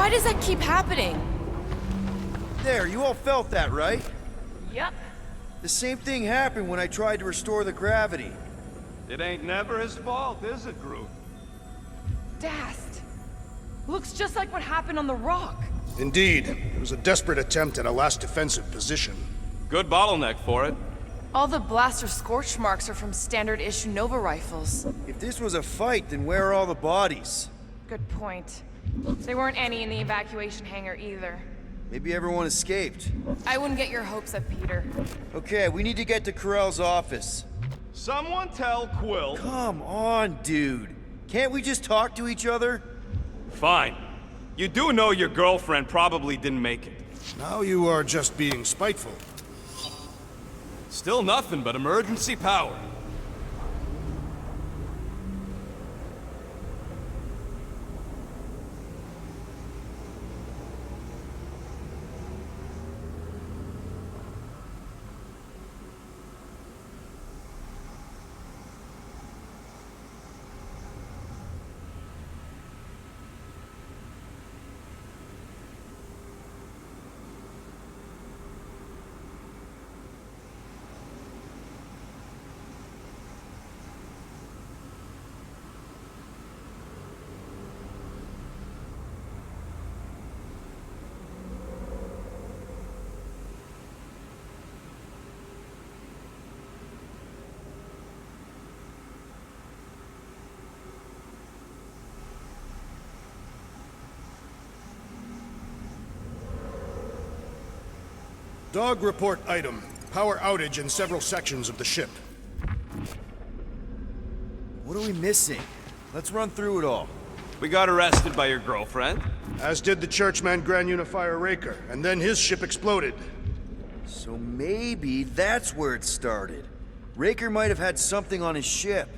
Why does that keep happening? There, you all felt that, right? Yep. The same thing happened when I tried to restore the gravity. It ain't never his fault, is it, Groot? Dast. Looks just like what happened on the rock. Indeed. It was a desperate attempt at a last defensive position. Good bottleneck for it. All the blaster scorch marks are from standard-issue Nova rifles. If this was a fight, then where are all the bodies? Good point. There weren't any in the evacuation hangar either. Maybe everyone escaped. I wouldn't get your hopes up, Peter. Okay, we need to get to Corell's office. Someone tell Quill. Come on, dude. Can't we just talk to each other? Fine. You do know your girlfriend probably didn't make it. Now you are just being spiteful. Still nothing but emergency power. Dog report item. Power outage in several sections of the ship. What are we missing? Let's run through it all. We got arrested by your girlfriend. As did the Churchman Grand Unifier Raker, and then his ship exploded. So maybe that's where it started. Raker might have had something on his ship.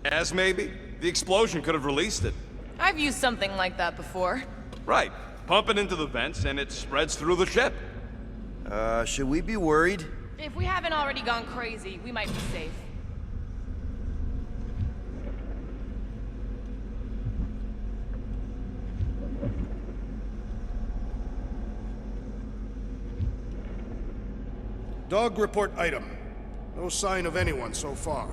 As maybe. The explosion could have released it. I've used something like that before. Right. Pump it into the vents and it spreads through the ship. Should we be worried? If we haven't already gone crazy, we might be safe. Dog report item. No sign of anyone so far.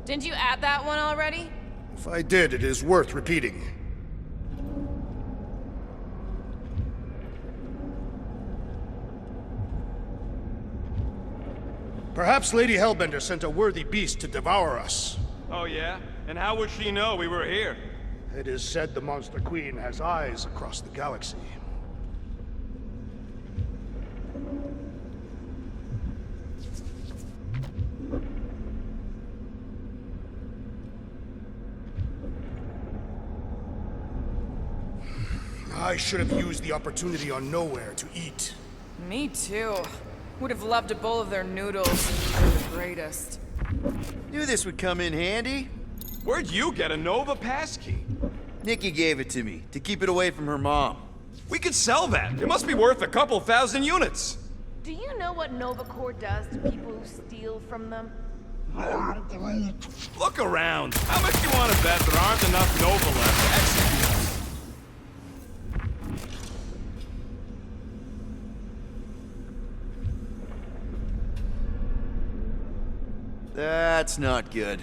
Didn't you add that one already? If I did, it is worth repeating. Perhaps Lady Hellbender sent a worthy beast to devour us. Oh yeah? And how would she know we were here? It is said the Monster Queen has eyes across the galaxy. I should have used the opportunity on Nowhere to eat. Me too. Would have loved a bowl of their noodles. They're the greatest. Knew this would come in handy. Where'd you get a Nova passkey? Nikki gave it to me, to keep it away from her mom. We could sell that. It must be worth a couple thousand units. Do you know what Nova Corps does to people who steal from them? Look around. How much do you want to bet there aren't enough Nova left to execute us? That's not good.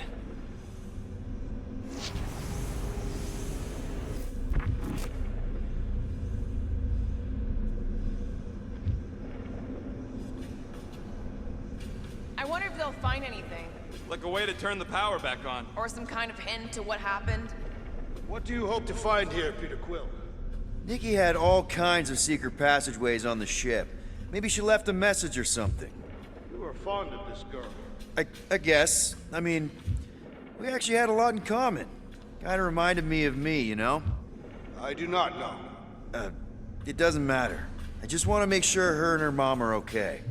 I wonder if they'll find anything. Like a way to turn the power back on. Or some kind of hint to what happened. What do you hope to find here, Peter Quill? Nikki had all kinds of secret passageways on the ship. Maybe she left a message or something. You were fond of this girl. I guess. I mean, we actually had a lot in common. Kinda reminded me of me, you know? I do not know. It doesn't matter. I just want to make sure her and her mom are okay.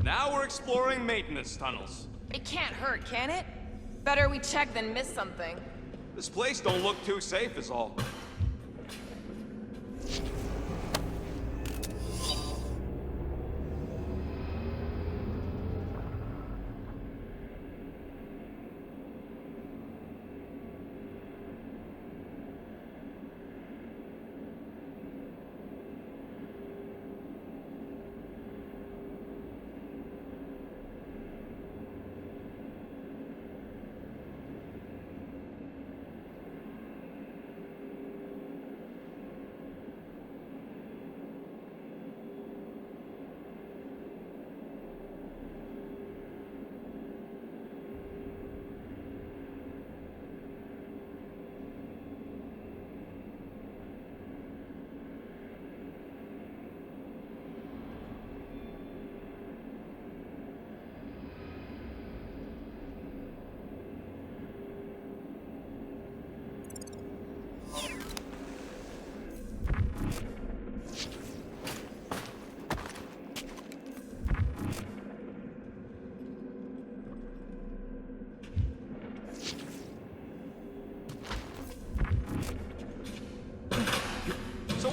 Now we're exploring maintenance tunnels. It can't hurt, can it? Better we check than miss something. This place don't look too safe is all.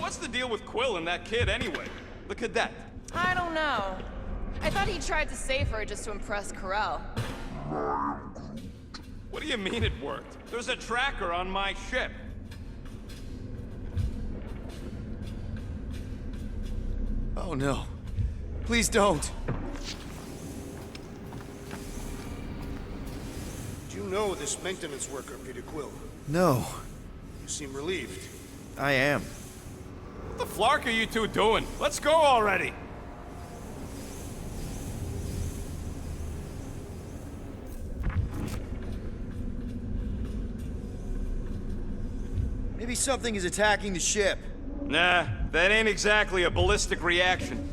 what's the deal with Quill and that kid anyway? The cadet. I don't know. I thought he tried to save her just to impress Corel. What do you mean it worked? There's a tracker on my ship. Oh no. Please don't. Do you know this maintenance worker, Peter Quill? No, You seem relieved. I am. What the flark are you two doing? Let's go already! Maybe something is attacking the ship. Nah, that ain't exactly a ballistic reaction.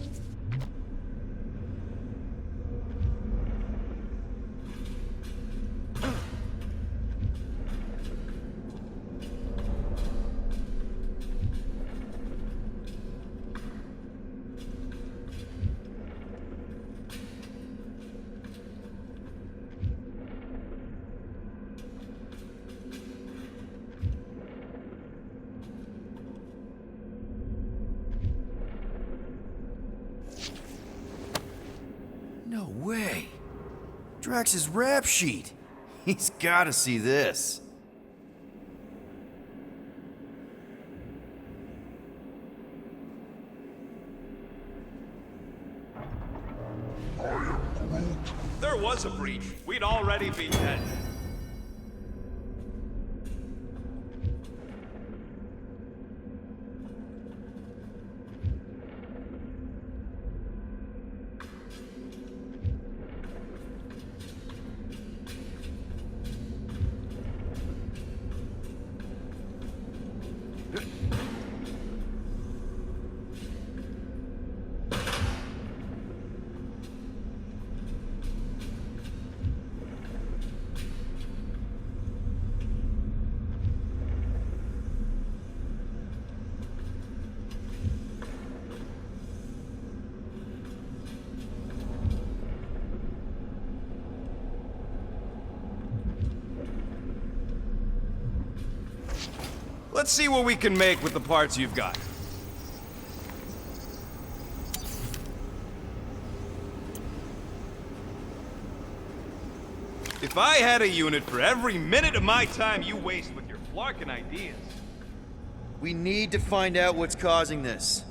No way. Drax's rap sheet. He's gotta see this. There was a breach. We'd already be dead. Let's see what we can make with the parts you've got. If I had a unit for every minute of my time you waste with your flarkin' ideas... We need to find out what's causing this.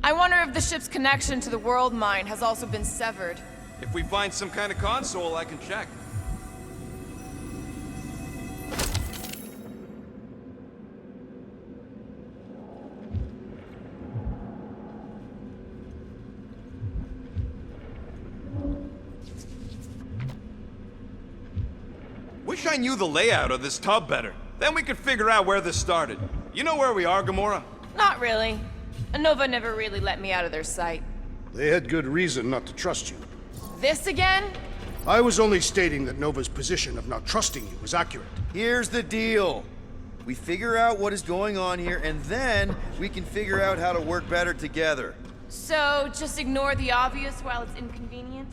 I wonder if the ship's connection to the world mine has also been severed. If we find some kind of console, I can check. Wish I knew the layout of this tub better. Then we could figure out where this started. You know where we are, Gamora? Not really. Nova never really let me out of their sight. They had good reason not to trust you. This again? I was only stating that Nova's position of not trusting you was accurate. Here's the deal. We figure out what is going on here, and then we can figure out how to work better together. So, just ignore the obvious while it's inconvenient?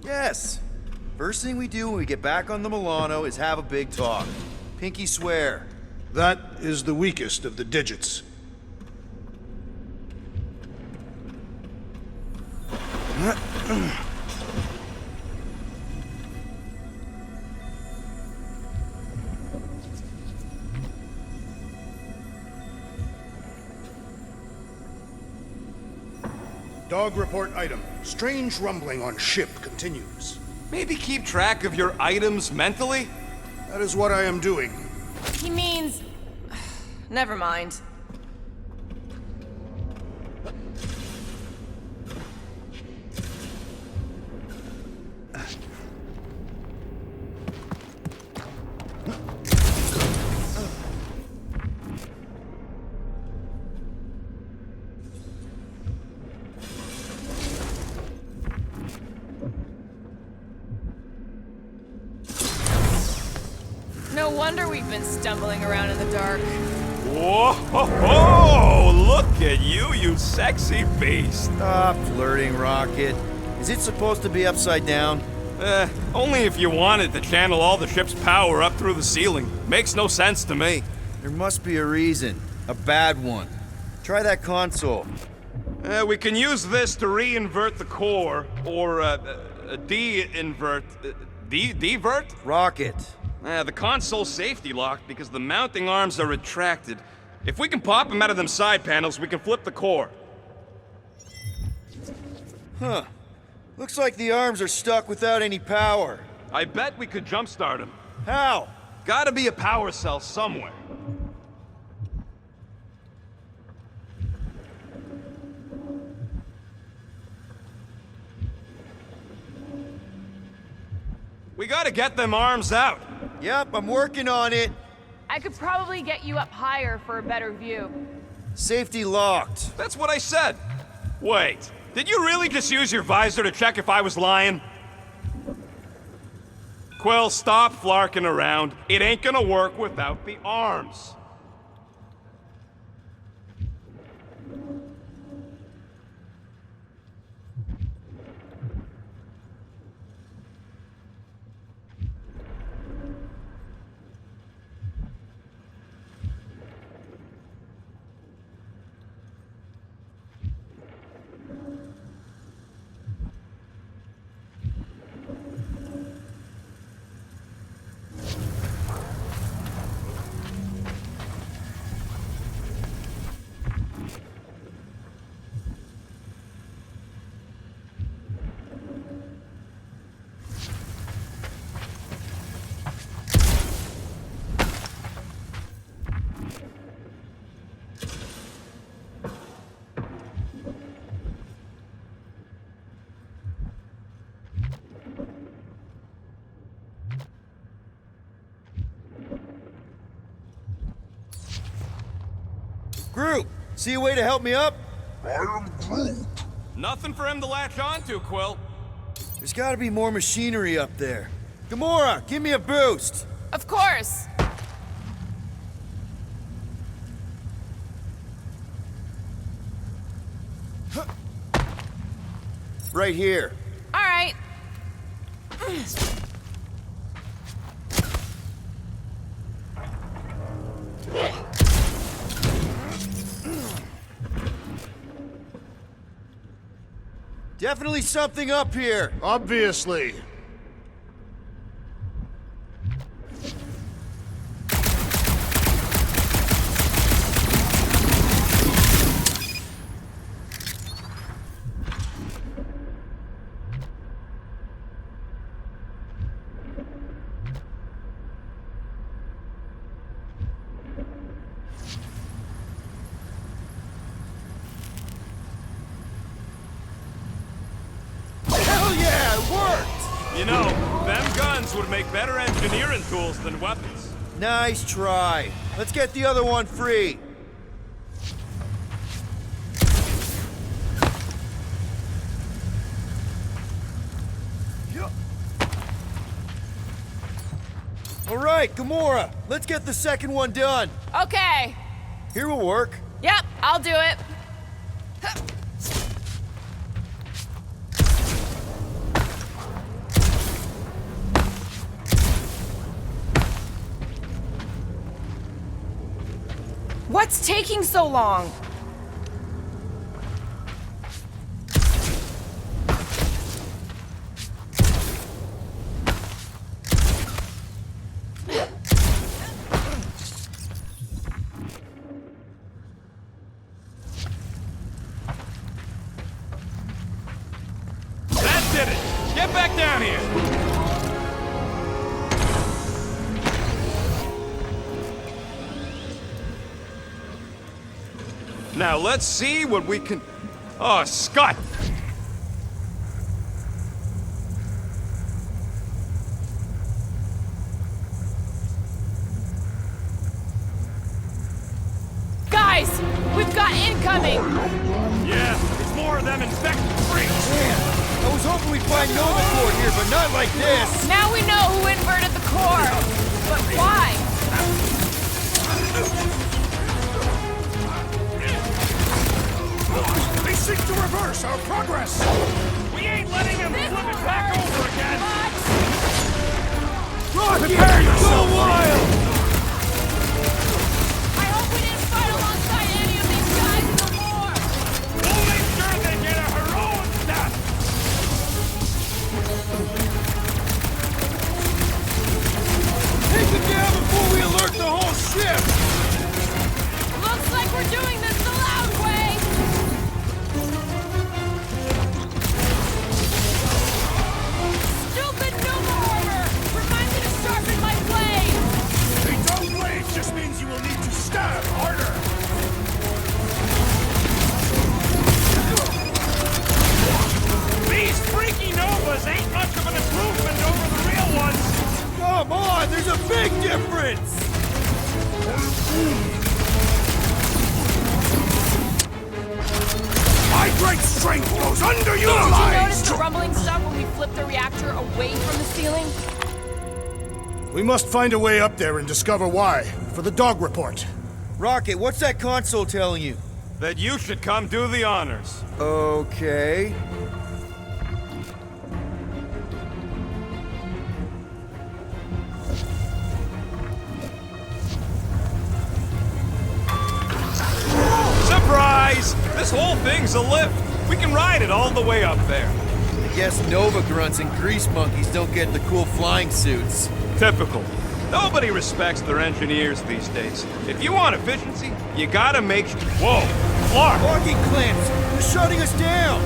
Yes. First thing we do when we get back on the Milano is have a big talk. Pinky swear. That is the weakest of the digits. Dog report item. Strange rumbling on ship continues. Maybe keep track of your items mentally? That is what I am doing. He means... Never mind. No No wonder we've been stumbling around in the dark. Whoa! Look at you, you sexy beast. Stop flirting, Rocket. Is it supposed to be upside down? Only if you wanted to channel all the ship's power up through the ceiling. Makes no sense to me. There must be a reason. A bad one. Try that console. We can use this to re-invert the core, or de-invert... Divert? Rocket. The console's safety locked because the mounting arms are retracted. If we can pop them out of them side panels, we can flip the core. Huh. Looks like the arms are stuck without any power. I bet we could jumpstart them. How? Gotta be a power cell somewhere. We gotta get them arms out. Yep, I'm working on it. I could probably get you up higher for a better view. Safety locked. That's what I said. Wait, did you really just use your visor to check if I was lying? Quill, stop flarking around. It ain't gonna work without the arms. Groot, see a way to help me up? Nothing for him to latch onto, Quill. There's gotta be more machinery up there. Gamora, give me a boost. Of course! Right here. All right. Definitely something up here. Obviously. Hell yeah, it worked! You know, them guns would make better engineering tools than weapons. Nice try. Let's get the other one free. All right, Gamora, let's get the second one done. Okay. Here will work. Yep, I'll do it. What's taking so long? That did it! Get back down here! Now let's see what we can... Oh, Scott! Guys, we've got incoming! Yeah, it's more of them infected freaks! Man, I was hoping we'd find Nova Corps here, but not like this. Now we know who inverted the core. But why? seek to reverse our progress! We ain't letting him flip it back over again! Rocky, go wild! I hope we didn't fight alongside any of these guys in the war! We'll make sure they get a heroic death! Take them down before we alert the whole ship! Looks like we're doing this the loud way! Stupid Nova armor! Remind me to sharpen my blade! A dull blade just means you will need to stab harder! These freaky Novas ain't much of an improvement over the real ones! Come on, there's a big difference! My great strength goes Did you notice underutilized! the rumbling stuff when we flipped the reactor away from the ceiling? We must find a way up there and discover why, for the dog report. Rocket, what's that console telling you? That you should come do the honors. Okay. Surprise! This whole thing's a lift. We can ride it all the way up there. I guess Nova grunts and grease monkeys don't get the cool flying suits. Typical. Nobody respects their engineers these days. If you want efficiency, you gotta make sure. Whoa! Clark! Rocky clamps! They're shutting us down!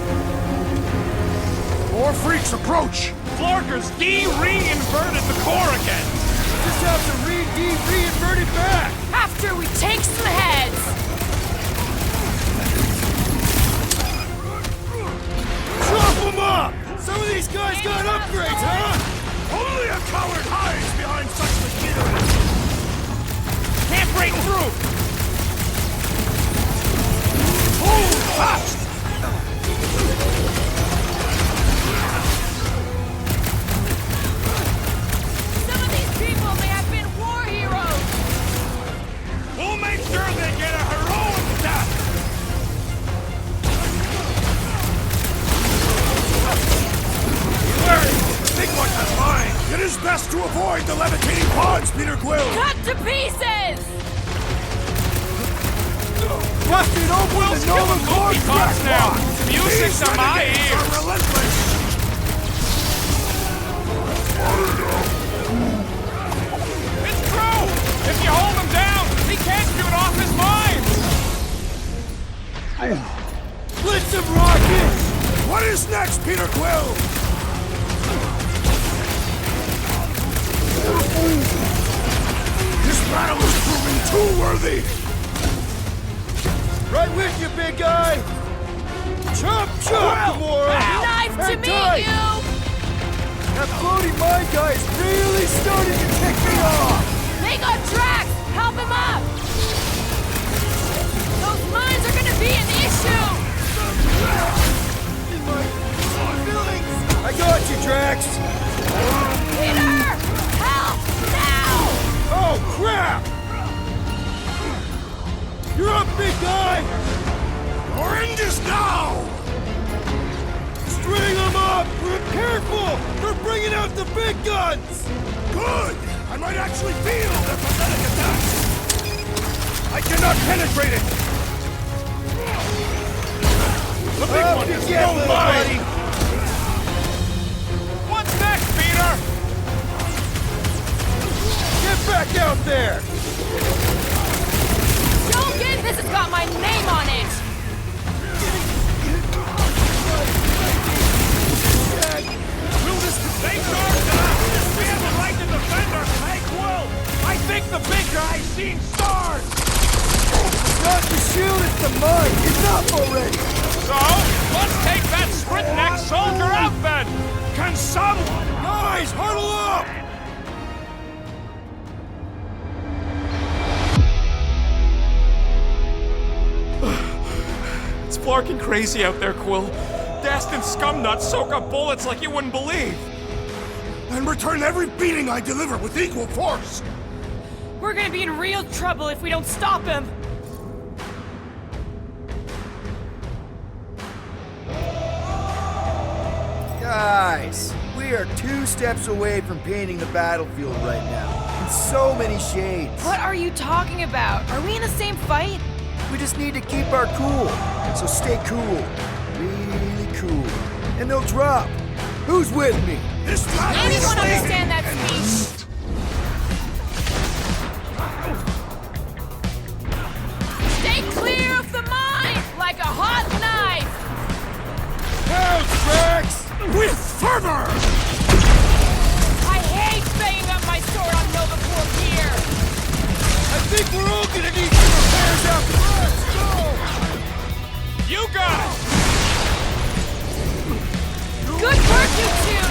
More freaks approach! Flarker's de-reinverted the core again! Just have to reinvert it back! After we take some heads! Chop them up! Some of these guys got upgrades, huh? Only a coward hides behind such machinery! Can't break through! Hold fast! Some of these people may have been war heroes! We'll make sure they get a heroic death! Big one has mine! It is best to avoid the levitating pods, Peter Quill! Cut to pieces! Busted open We'll the skill Nova and core Loki box now! Music These to my renegades ears! are relentless! It's true! If you hold him down, he can't shoot off his mines! Blitz them, Rocket! What is next, Peter Quill? This battle is proving too worthy! Right with you, big guy! Chop, chop, Gamora! Knife to Hang meet tight. you! That floating mine guy is really starting to tick me off! They got Drax! Help him up! Those mines are gonna be an issue! In my feelings! I got you, Drax! Peter! Help! Now! Oh, crap! You're up, big guy! Your end is now! String them up! Careful! They're bringing out the big guns! Good! I might actually feel their pathetic attacks! I cannot penetrate it! The big Up one you is get, no little mine! buddy. What's next, Peter? Get back out there! Don't get this has got my name on it! Will this they charged us? We have the right to defend our tank well! I think the big guy's seen stars! Not the shield, it's the mine! Enough already! So, let's take that sprint-neck soldier out then! Can someone... Guys, huddle up! It's flarking crazy out there, Quill. Dastin scumnuts soak up bullets like you wouldn't believe. And return every beating I deliver with equal force! We're gonna be in real trouble if we don't stop him! Guys, we are 2 steps away from painting the battlefield right now. In so many shades. What are you talking about? Are we in the same fight? We just need to keep our cool. So stay cool. Really cool. And they'll drop. Who's with me? This time Anyone understand that speech? Stay clear of the mine like a hot knife! Pounce, Rex! with fervor! I hate banging up my sword on Nova Corps gear! I think we're all gonna need some repairs after this. Go! You got it! Good work, you two!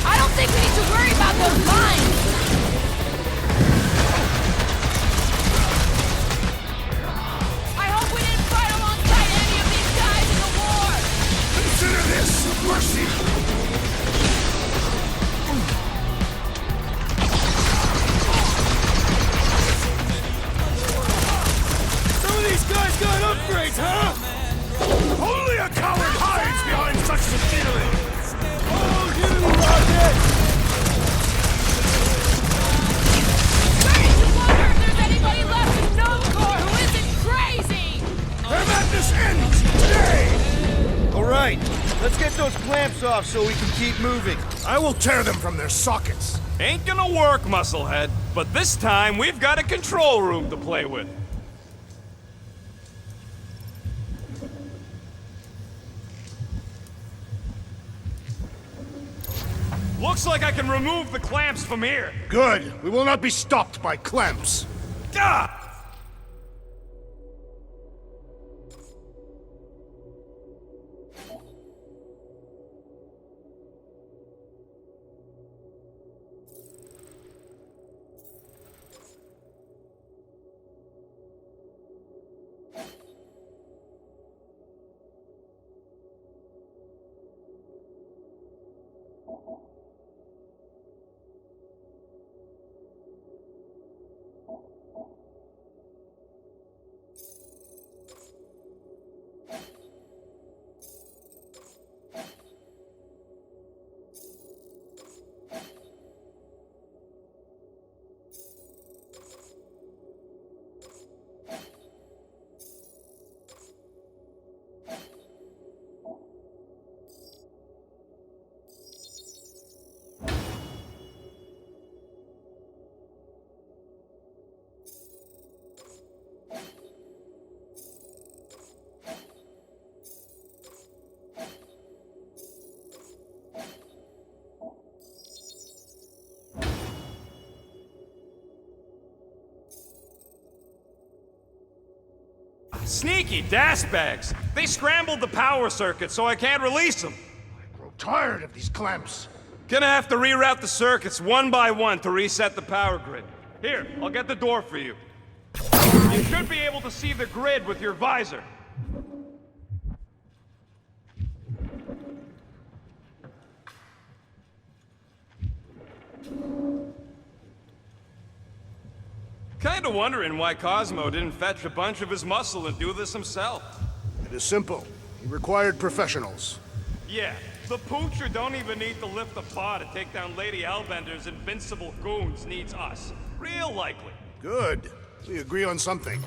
I don't think we need to worry about those mines! I hope we didn't fight alongside any of these guys in the war! Consider this mercy! Some of these guys got upgrades, huh? Only a coward hides behind such machinery! Oh, you rocket! Starting to wonder if there's anybody left in Nova Corps who isn't crazy! Their madness ends today! All right, let's get those clamps off so we can keep moving. I will tear them from their sockets. Ain't gonna work, Musclehead. But this time, we've got a control room to play with. Looks like I can remove the clamps from here. Good. We will not be stopped by clamps. Gah! Sneaky dashbags! They scrambled the power circuit, so I can't release them. I grow tired of these clamps. Gonna have to reroute the circuits one by one to reset the power grid. Here, I'll get the door for you. You should be able to see the grid with your visor. Kinda wondering why Cosmo didn't fetch a bunch of his muscle and do this himself. It is simple. He required professionals. Yeah, the poocher don't even need to lift a paw to take down Lady Hellbender's invincible goons needs us. Real likely. Good. We agree on something.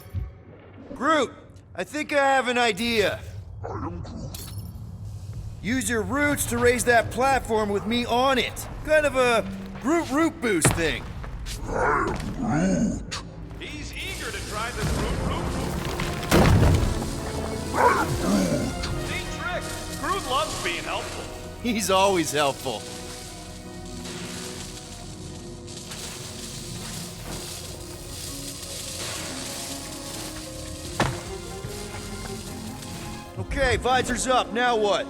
Groot, I think I have an idea. Use your roots to raise that platform with me on it. Kind of a Groot root boost thing. He's eager to try this root. Neat trick. Groot loves being helpful. He's always helpful. Okay, visor's up. Now what?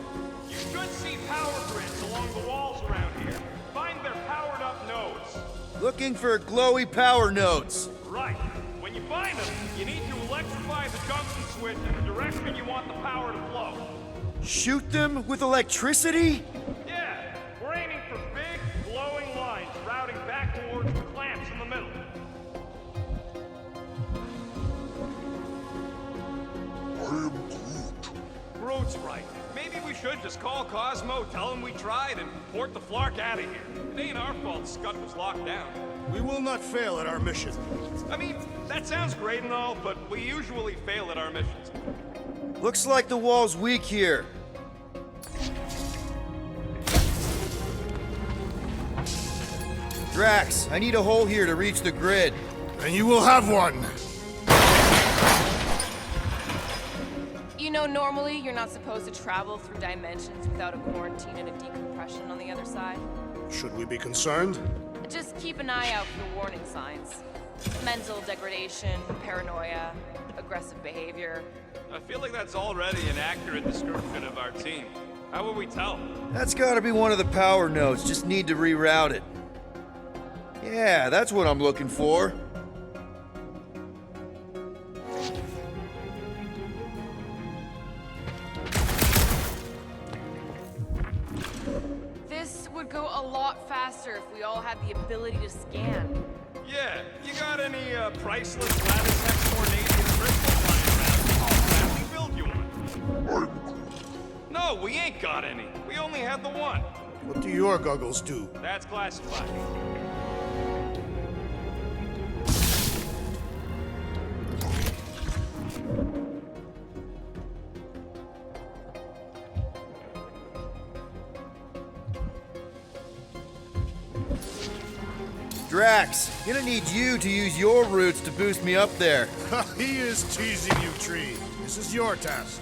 You should see power grids along the walls around here. Find their powered up nodes. Looking for glowy power nodes. Right. When you find them, you need to electrify the junction switch in the direction you want the power to flow. Shoot them with electricity? Yeah, we're aiming for big, glowing lines routing back towards the clamps in the middle. Groot's right. Maybe we should should just call Cosmo, tell him we tried, and port the Flark out of here. It ain't our fault Scud was locked down. We will not fail at our mission. I mean, that sounds great and all, but we usually fail at our missions. Looks like the wall's weak here. Drax, I need a hole here to reach the grid. And you will have one. You know, normally you're not supposed to travel through dimensions without a quarantine and a decompression on the other side. Should we be concerned? Just keep an eye out for the warning signs. Mental degradation, paranoia, aggressive behavior. I feel like that's already an accurate description of our team. How would we tell? That's gotta be one of the power nodes, just need to reroute it. Yeah, that's what I'm looking for. This would go a lot faster if we all had the ability to scan. Yeah, you got any priceless Latticex Tornadian crystals lying around? I'll gladly build you one. No, we ain't got any. We only had the one. What do your goggles do? That's classified. Drax, gonna need you to use your roots to boost me up there. He is teasing you, Tree. This is your task.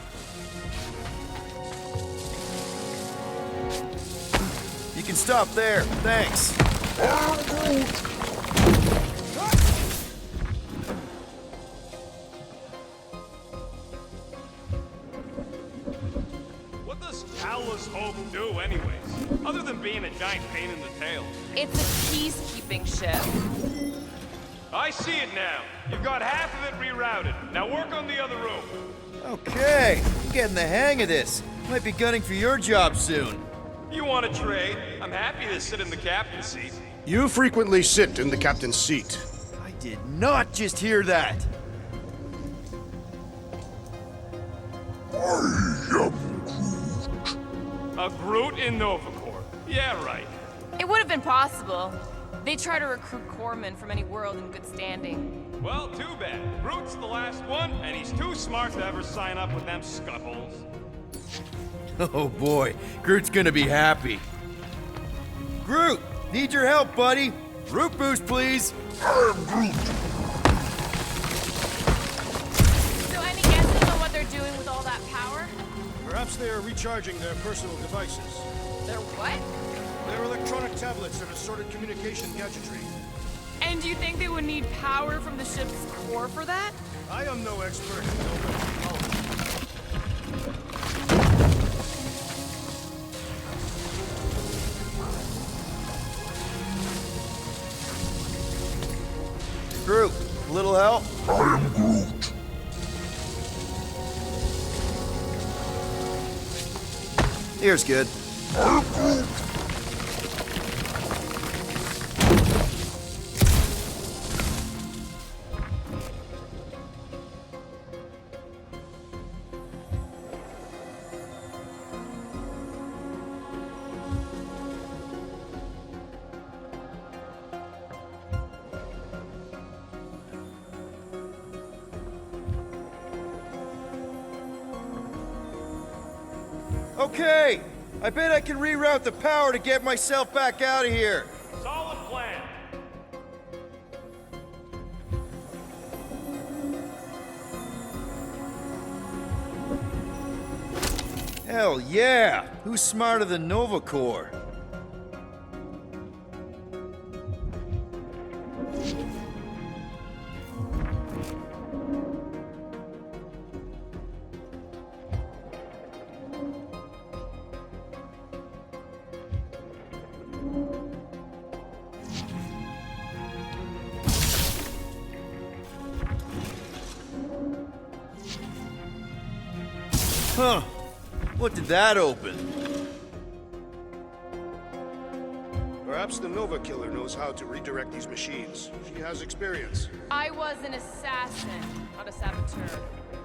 You can stop there, thanks. What does Callous Hope do anyways? Other than being a giant pain in the tail. It's a peacekeeping ship. I see it now. You've got half of it rerouted. Now work on the other room. Okay, I'm getting the hang of this. Might be gunning for your job soon. You want to trade? I'm happy to sit in the captain's seat. You frequently sit in the captain's seat. I did not just hear that. A Groot in Novacore. Yeah, right. It would have been possible. They try to recruit corpsmen from any world in good standing. Well, too bad. Groot's the last one, and he's too smart to ever sign up with them scuttholes. Oh boy, Groot's gonna be happy. Groot, need your help, buddy. Root boost, please. So any guesses on what they're doing with all that power? Perhaps they are recharging their personal devices. They're what? Their electronic tablets and assorted communication gadgetry. And do you think they would need power from the ship's core for that? I am no expert in no technology. Groot, a little help? I am Groot. Here's good. I am Groot. Okay, I bet I can reroute the power to get myself back out of here. Solid plan. Hell yeah! Who's smarter than Novacore? Huh. What did that open? Perhaps Perhaps the Nova Killer knows how to redirect these machines. She has experience. I was an assassin, not a saboteur.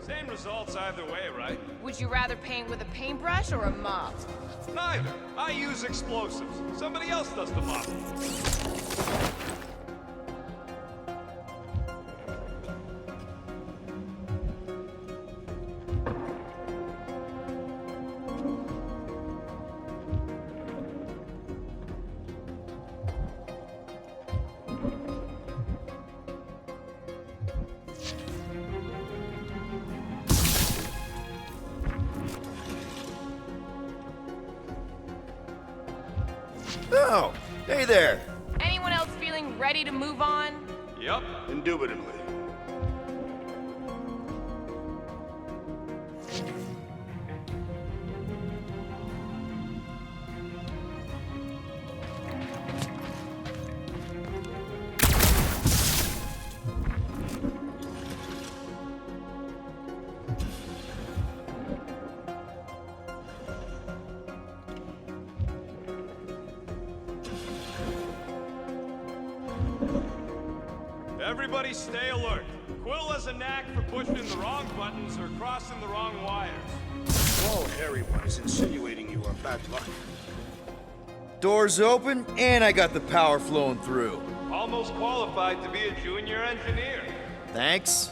Same results either way, right? Would you rather paint with a paintbrush or a mop? Neither. I use explosives. Somebody else does the mopping. Oh, hey there. Anyone else feeling ready to move on? Yup. Indubitably. Everybody stay alert. Quill has a knack for pushing the wrong buttons or crossing the wrong wires. Whoa, hairy one is insinuating you are bad luck. Doors open, and I got the power flowing through. Almost qualified to be a junior engineer. Thanks.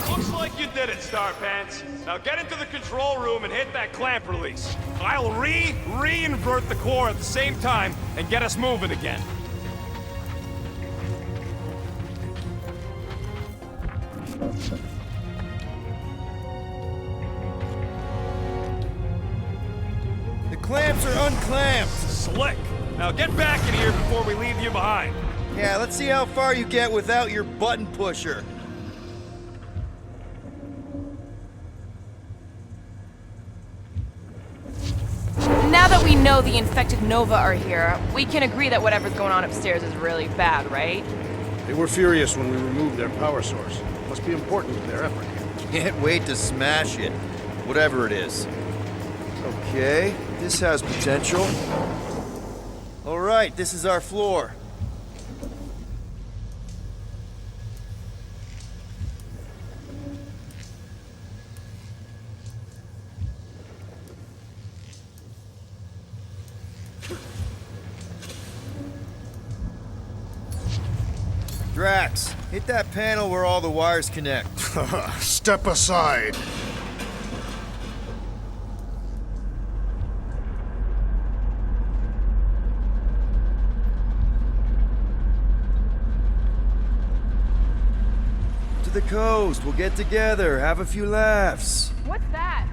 Looks like you did it, Starpants. Now get into the control room and hit that clamp release. I'll re-invert the core at the same time and get us moving again. The clamps are unclamped. Slick. Now get back in here before we leave you behind. Yeah, let's see how far you get without your button pusher. Now that we know the infected Nova are here, we can agree that whatever's going on upstairs is really bad, right? They were furious when we removed their power source. Must be important to their effort. Can't wait to smash it. Whatever it is. Okay, this has potential. Alright, this is our floor. Drax, hit that panel where all the wires connect. Step aside. To the coast, we'll get together, have a few laughs. What's that?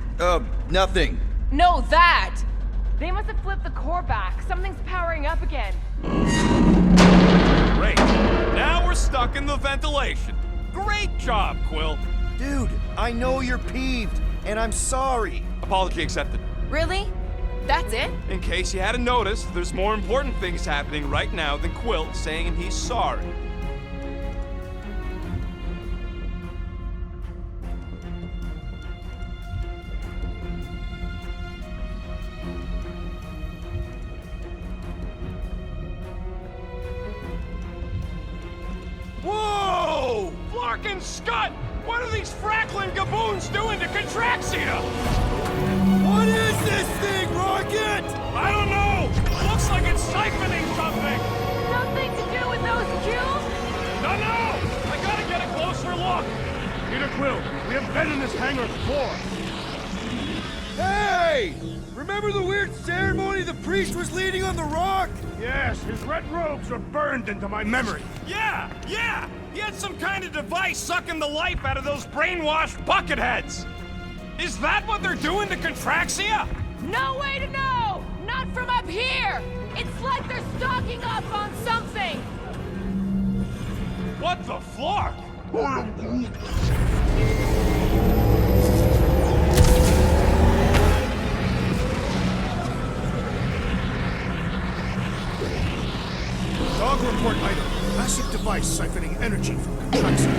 Nothing. No, that! They must have flipped the core back. Something's powering up again. Great. Now we're stuck in the ventilation. Great job, Quill. Dude, I know you're peeved, and I'm sorry. Apology accepted. Really? That's it? In case you hadn't noticed, there's more important things happening right now than Quill saying he's sorry. Whoa! Flarkin' Scott! What are these frackling gaboons doing to Contraxia? What is this thing, Rocket? I don't know! Looks like it's siphoning something! Something to do with those cubes? No! I gotta get a closer look! Peter Quill, we have been in this hangar before. Hey! Remember the weird ceremony the priest was leading on the rock? Yes, his red robes are burned into my memory. Yeah! He had some kind of device sucking the life out of those brainwashed bucketheads! Is that what they're doing to Contraxia? No way to know! Not from up here! It's like they're stocking up on something! What the flark? I am Groot. Dog report item. Massive device siphoning energy from Contraxia.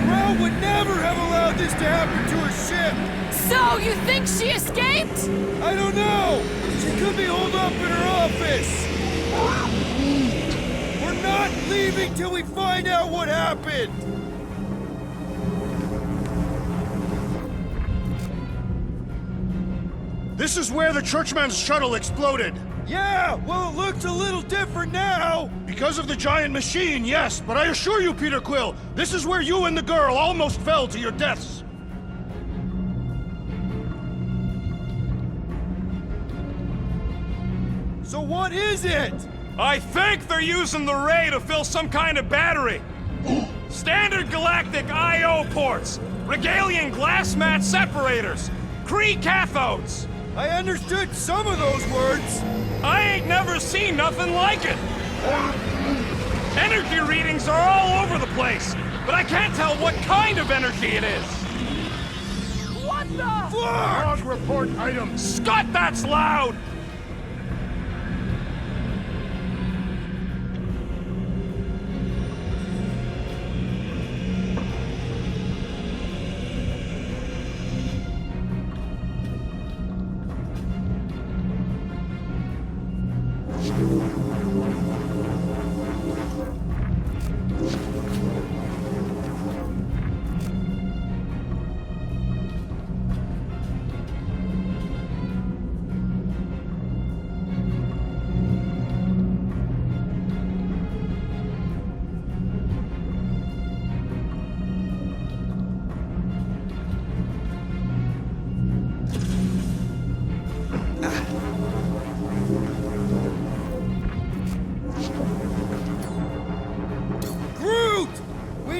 Corral would never have allowed this to happen to her ship! So, you think she escaped? I don't know! She could be holed up in her office! We're not leaving till we find out what happened! This is where the Churchman's shuttle exploded. Yeah, well, it looks a little different now! Because of the giant machine, yes, but I assure you, Peter Quill, this is where you and the girl almost fell to your deaths. So what is it? I think they're using the ray to fill some kind of battery. Standard galactic I.O. ports, Regalian glass mat separators, Kree cathodes. I understood some of those words. I ain't never seen nothing like it. Energy readings are all over the place, but I can't tell what kind of energy it is. What the? Dog report item. Scott, that's loud!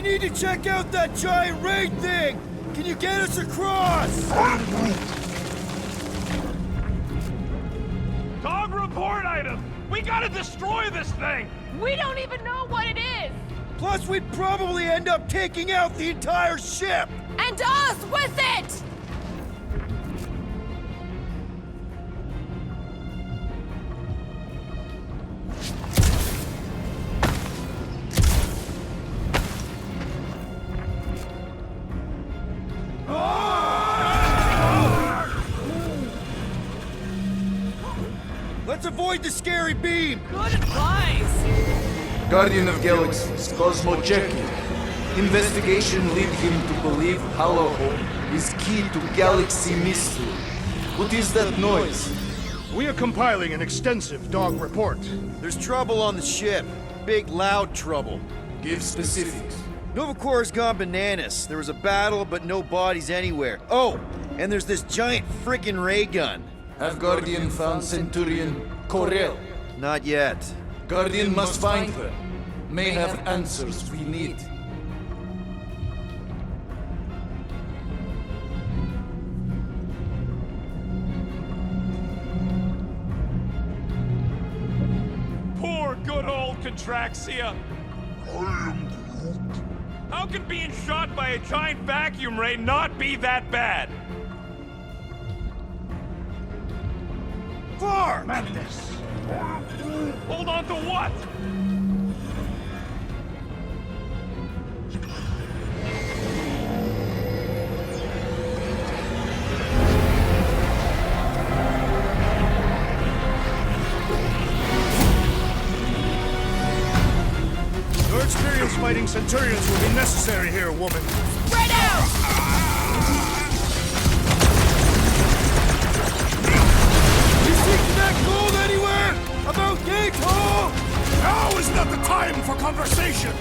We need to check out that giant raid thing! Can you get us across? Dog report item! We gotta destroy this thing! We don't even know what it is! Plus, we'd probably end up taking out the entire ship! And us with it! Let's avoid the scary beam! Good advice! Guardian of Galaxies, Cosmo Checky. Investigation lead him to believe Hollowhole is key to galaxy mystery. What is that noise? We are compiling an extensive dog report. There's trouble on the ship. Big, loud trouble. Give specifics. Novacor's gone bananas. There was a battle, but no bodies anywhere. Oh, and there's this giant frickin' ray gun. Have Guardian found Centurion Corel? Not yet. Guardian must find her. May have answers we need. Poor good old Contraxia! I am Groot. How can being shot by a giant vacuum ray not be that bad? Far! Madness! Hold on to what? Your experience fighting Centurions will be necessary here, woman. Spread out! You see that gold anywhere? About Gate Hall? Now is not the time for conversation!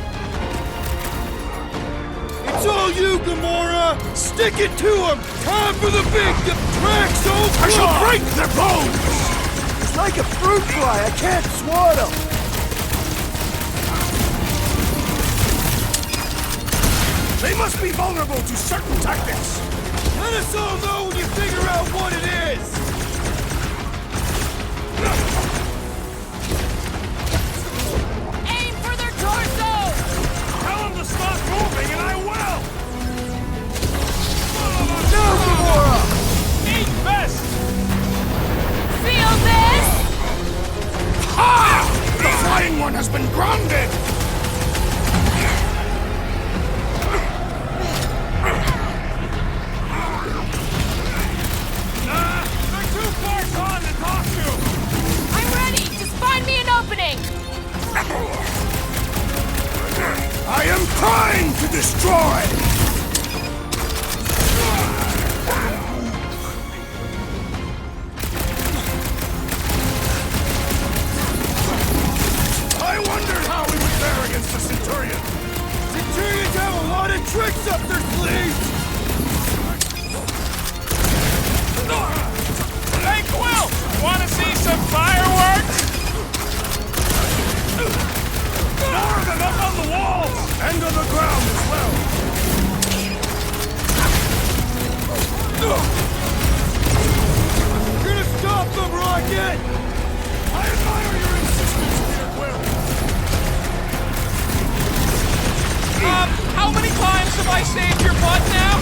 It's all you, Gamora! Stick it to him! Time for the big Traxo! I shall break their bones! It's like a fruit fly, I can't swat him! They must be vulnerable to certain tactics! Let us all know when you figure out what it is! Aim for their torsos! Tell him to stop moving and I will! No, Gamora! Eat best! Feel this? Ha! The Flying One has been grounded! They're too far gone to talk to! I'm ready! Just find me an opening! I am trying to destroy! I wondered how we would fare against the Centurion! Centurions have a lot of tricks up their sleeves! Hey, Quill! Wanna see some fireworks? More of them up on the walls! And on the ground as well! You're gonna stop them, Rocket! I admire your insistence, Peter Quill! How many times have I saved your butt now?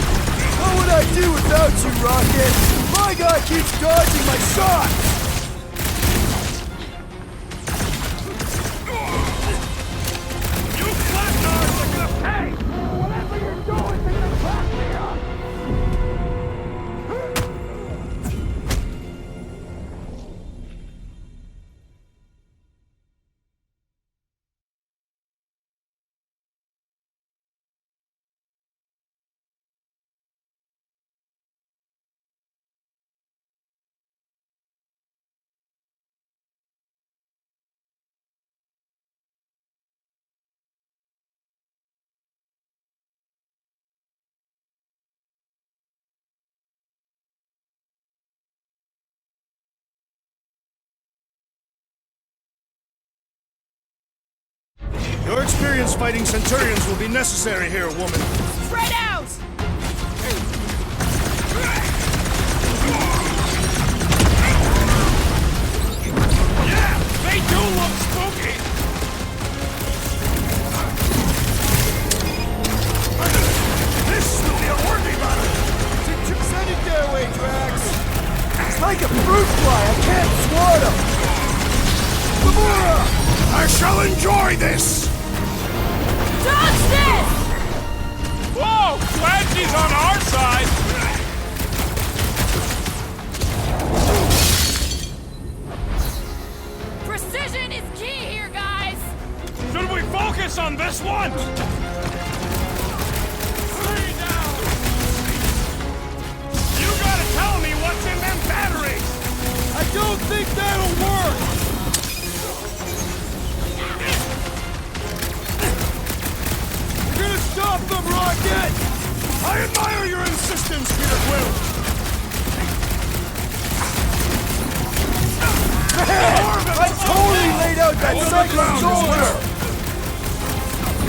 What would I do without you, Rocket? My guy keeps dodging my shots! Your experience fighting Centurions will be necessary here, woman. Spread out! Yeah, they do look spooky! This will be a worthy battle! Send it their way, Drax! It's like a fruit fly, I can't swat him! Gamora! I shall enjoy this! Dodge this! Whoa! Glad she's on our side! Precision is key here, guys! Should we focus on this one? Stay down! You gotta tell me what's in them batteries! I don't think that'll work! You're gonna stop them, Rocket! I admire your insistence, Peter Quill! I totally laid out that cyclone soldier!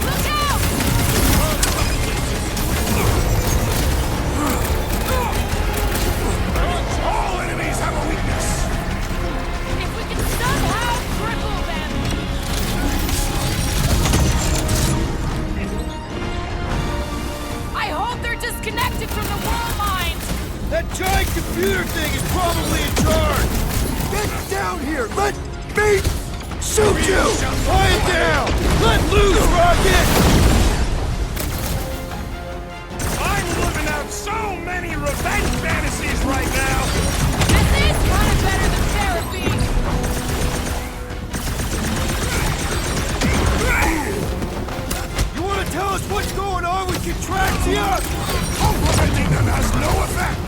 Look out! All enemies have a weakness! If we can somehow cripple them! I hope they're disconnected from the wall mines! That giant computer thing is probably in charge! Get down here! Let me shoot you! Quiet down! Let loose, Rocket! I'm living out so many revenge fantasies right now! This is kind of better than therapy! You want to tell us what's going on with Contraxia? Complimenting them has no effect!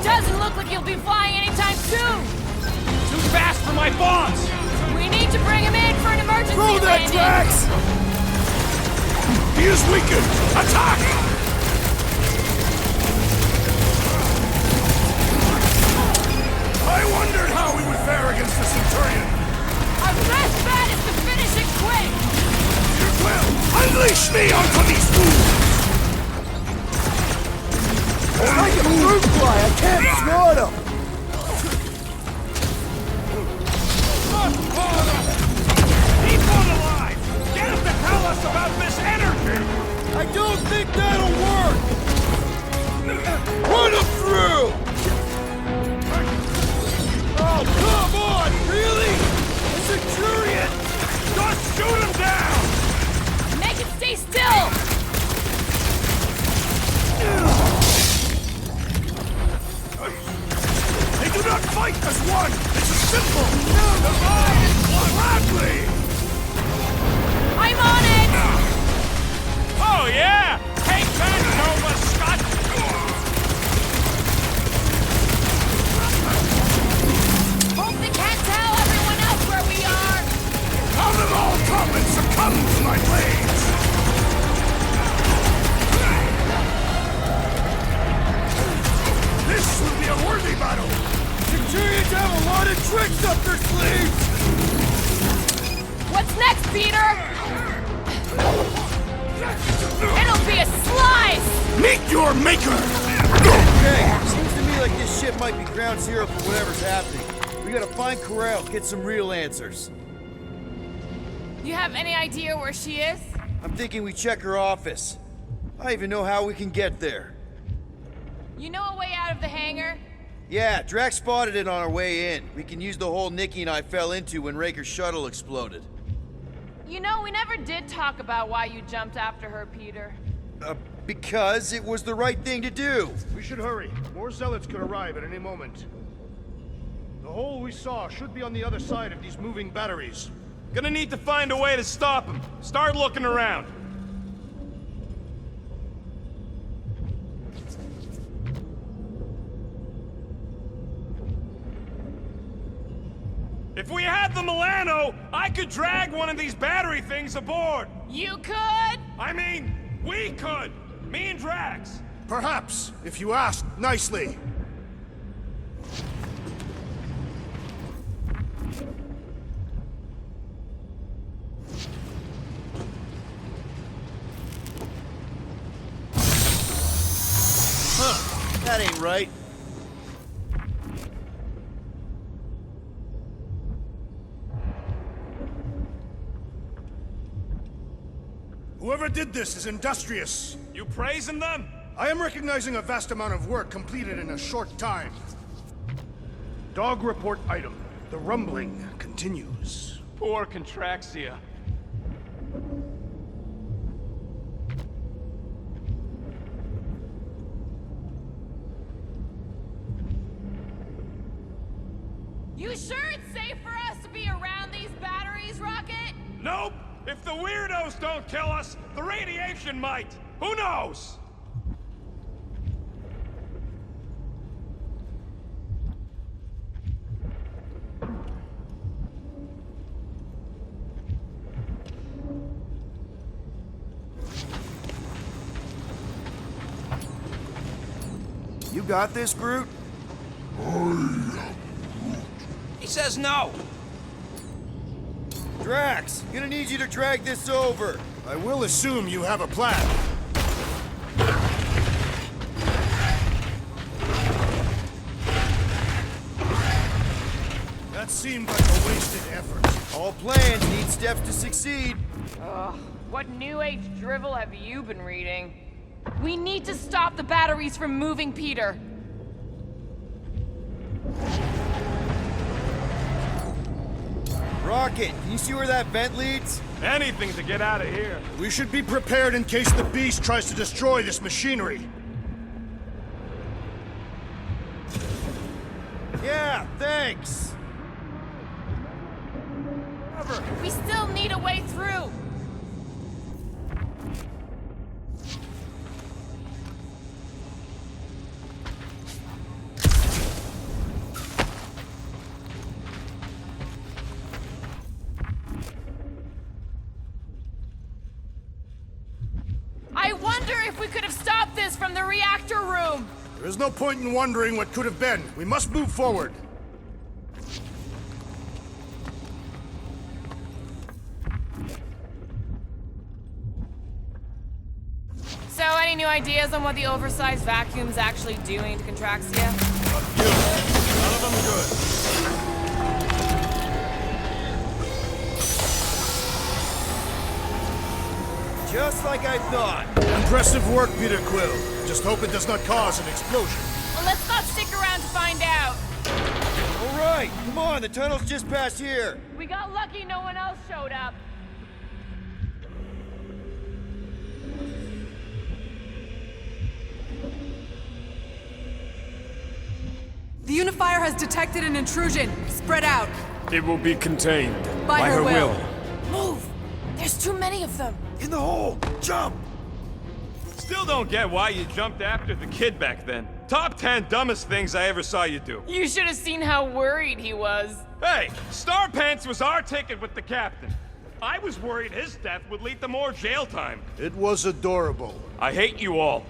Doesn't look like he'll be flying anytime soon! Too fast for my boss! We need to bring him in for an emergency Throw that, landing! Drax! He is weakened! Attack! I wondered how we would fare against the Centurion! Our best bet is to finish it quick! Peter Quill, unleash me onto these fools! It's like a fruit fly, I can't swat him! People alive! Get him to tell us about this energy! I don't think that'll work! Run him through! Oh, come on! Really? A Centurion? Just shoot him down! Make it stay still! They do not fight as one! It's a symbol! Divide gladly! I'm on it! Oh yeah! Take that, Nova Scott! Hope they can't tell everyone else where we are! How them all come and succumb to my blades! This will be a worthy battle! Centurions have a lot of tricks up their sleeves! What's next, Peter? It'll be a slice! Meet your maker! Okay, seems to me like this ship might be ground zero for whatever's happening. We gotta find Corel, get some real answers. You have any idea where she is? I'm thinking we check her office. I don't even know how we can get there. You know a way out of the hangar? Yeah, Drax spotted it on our way in. We can use the hole Nikki and I fell into when Raker's shuttle exploded. You know, we never did talk about why you jumped after her, Peter. Because it was the right thing to do. We should hurry. More zealots could arrive at any moment. The hole we saw should be on the other side of these moving batteries. Gonna need to find a way to stop him. Start looking around. If we had the Milano, I could drag one of these battery things aboard. You could? I mean, we could. Me and Drax. Perhaps, if you ask nicely. ain't right. Whoever did this is industrious. You praising them? I am recognizing a vast amount of work completed in a short time. Dog report item. The rumbling continues. Poor Contraxia. You sure it's safe for us to be around these batteries, Rocket? Nope! If the weirdos don't kill us, the radiation might! Who knows? You got this, Groot? He says no! Drax, gonna need you to drag this over. I will assume you have a plan. That seemed like a wasted effort. All plans need steps to succeed. Ugh, what new age drivel have you been reading? We need to stop the batteries from moving, Peter. Rocket, can you see where that vent leads? Anything to get out of here. We should be prepared in case the beast tries to destroy this machinery. Yeah, thanks. We still need a way through. I wonder if we could have stopped this from the reactor room. There is no point in wondering what could have been. We must move forward. So, any new ideas on what the oversized vacuum's actually doing to Contraxia? None of them good. Just like I thought. Impressive work, Peter Quill. Just hope it does not cause an explosion. Well, let's not stick around to find out. All right, come on, the tunnel's just past here. We got lucky no one else showed up. The Unifier has detected an intrusion. Spread out. It will be contained. By her will. Move! There's too many of them. In the hole, jump! Still don't get why you jumped after the kid back then. Top 10 dumbest things I ever saw you do. You should have seen how worried he was. Hey, Star Pants was our ticket with the captain. I was worried his death would lead to more jail time. It was adorable. I hate you all.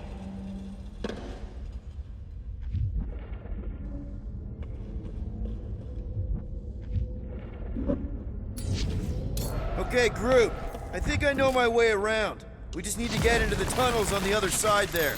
Okay, Groot. I think I know my way around. We just need to get into the tunnels on the other side there.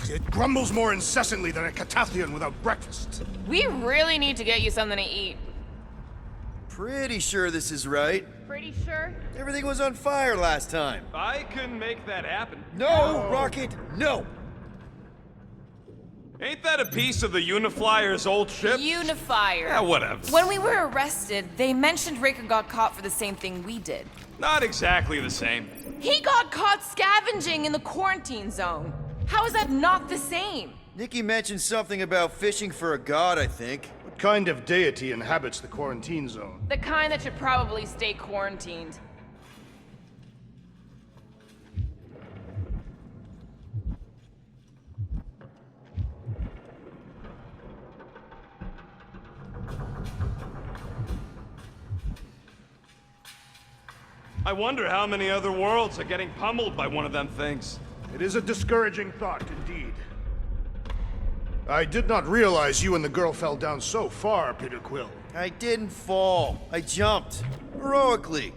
It grumbles more incessantly than a Catathian without breakfast. We really need to get you something to eat. Pretty sure this is right. Pretty sure? Everything was on fire last time. I couldn't make that happen. No, Rocket, no! Ain't that a piece of the Uniflyer's old ship? Unifier. Yeah, whatever. When we were arrested, they mentioned Raker got caught for the same thing we did. Not exactly the same. He got caught scavenging in the quarantine zone. How is that not the same? Nikki mentioned something about fishing for a god, I think. But kind of deity inhabits the quarantine zone? The kind that should probably stay quarantined. I wonder how many other worlds are getting pummeled by one of them things. It is a discouraging thought, indeed. I did not realize you and the girl fell down so far, Peter Quill. I didn't fall. I jumped. Heroically.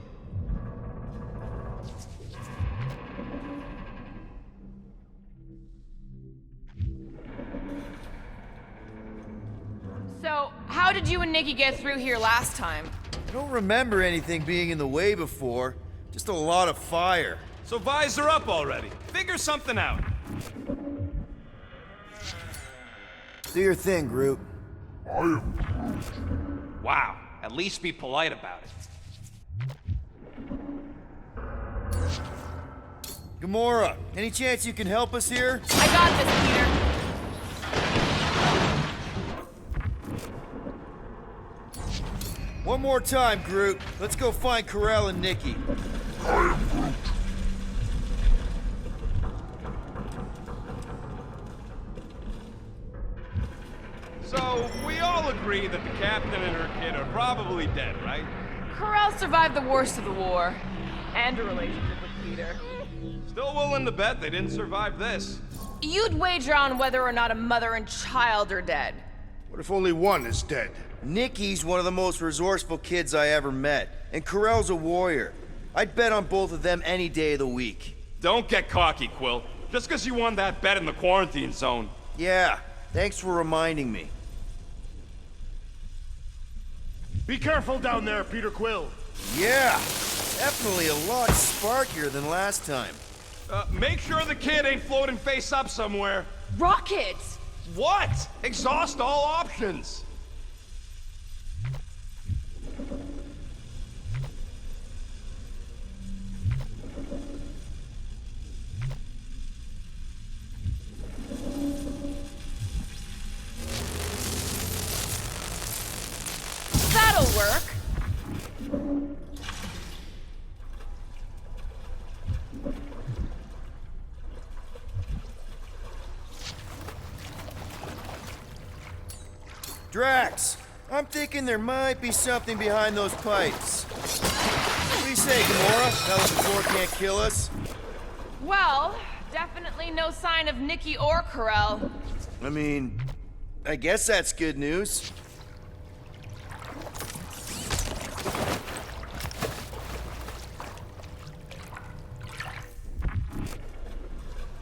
So, how did you and Nikki get through here last time? I don't remember anything being in the way before. Just a lot of fire. So visor up already. Figure something out. Do your thing, Groot. Wow. At least be polite about it. Gamora, any chance you can help us here? I got this, Peter. One more time, Groot. Let's go find Karel and Nikki. So, we all agree that the captain and her kid are probably dead, right? Karel survived the worst of the war. And a relationship with Peter. Still willing to bet they didn't survive this. You'd wager on whether or not a mother and child are dead. What if only one is dead? Nikki's one of the most resourceful kids I ever met, and Karel's a warrior. I'd bet on both of them any day of the week. Don't get cocky, Quill. Just because you won that bet in the quarantine zone. Yeah, thanks for reminding me. Be careful down there, Peter Quill. Yeah, definitely a lot sparkier than last time. Make sure the kid ain't floating face up somewhere. Rockets! What? Exhaust all options. That'll work. Drax, I'm thinking there might be something behind those pipes. What do you say, Gamora? Now that the Thor can't kill us? Well, definitely no sign of Nikki or Karel. I mean, I guess that's good news.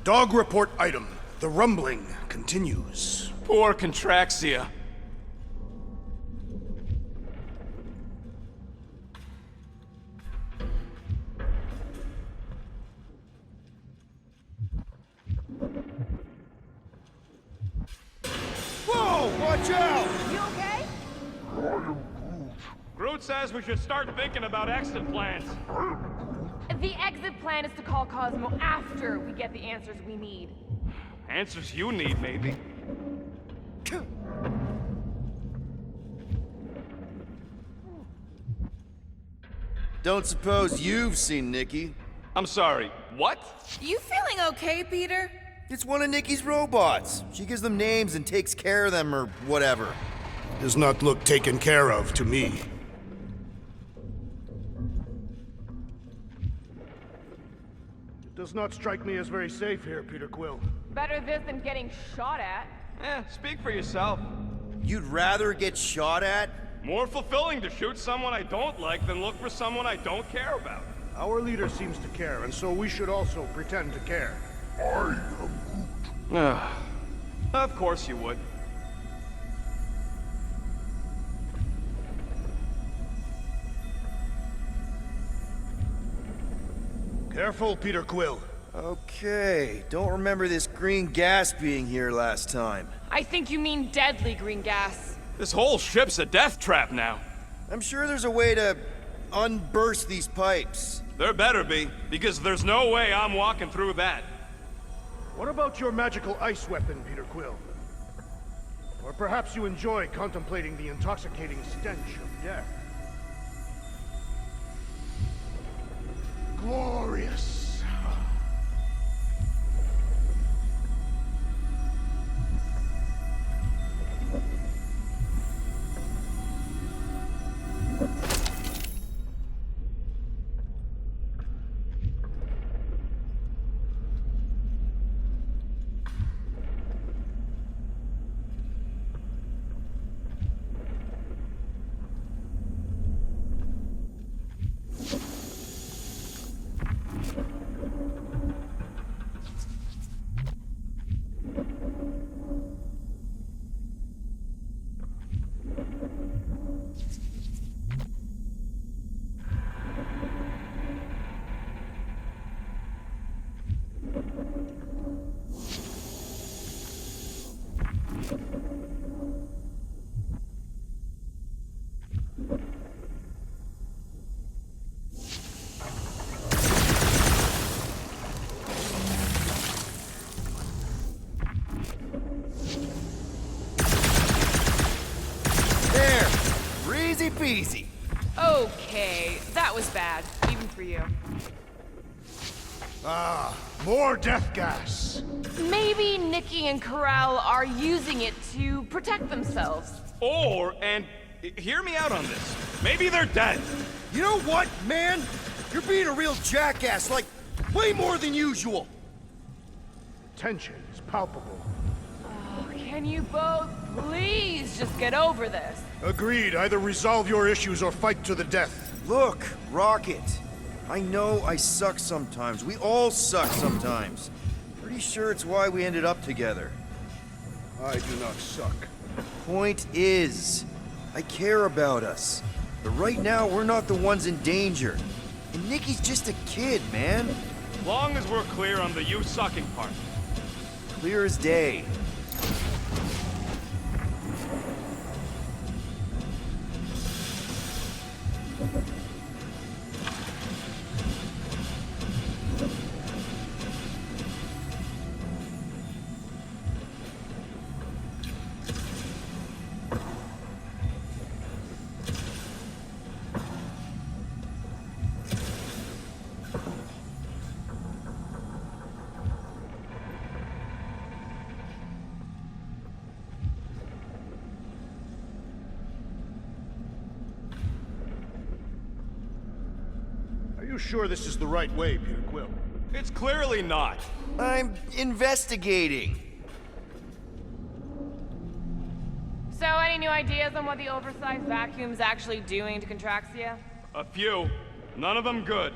Dog report item. The rumbling continues. Poor Contraxia. Whoa, watch out! You okay? Groot says we should start thinking about exit plans. The exit plan is to call Cosmo after we get the answers we need. Answers you need, maybe. Don't suppose you've seen Nikki? I'm sorry, what? You feeling okay, Peter? It's one of Nikki's robots. She gives them names and takes care of them or whatever. Does not look taken care of to me. It does not strike me as very safe here, Peter Quill. Better this than getting shot at. Speak for yourself. You'd rather get shot at? More fulfilling to shoot someone I don't like than look for someone I don't care about. Our leader seems to care, and so we should also pretend to care. Of course you would. Careful, Peter Quill. Okay, don't remember this green gas being here last time. I think you mean deadly green gas. This whole ship's a death trap now. I'm sure there's a way to unburst these pipes. There better be, because there's no way I'm walking through that. What about your magical ice weapon, Peter Quill? Or perhaps you enjoy contemplating the intoxicating stench of death. Glorious. There! Easy peasy. Okay, that was bad, even for you. More death gas. Maybe Nikki and Corral are using it to protect themselves. And hear me out on this. Maybe they're dead. You know what, man? You're being a real jackass, like, way more than usual. Tension is palpable. Can you both please just get over this? Agreed. Either resolve your issues or fight to the death. Look, Rocket. I know I suck sometimes. We all suck sometimes. Pretty sure it's why we ended up together. I do not suck. Point is, I care about us. But right now, we're not the ones in danger. And Nikki's just a kid, man. Long as we're clear on the you sucking part. Clear as day. Are you sure this is the right way, Peter Quill? It's clearly not. I'm investigating. So, any new ideas on what the oversized vacuum's actually doing to Contraxia? A few. None of them good.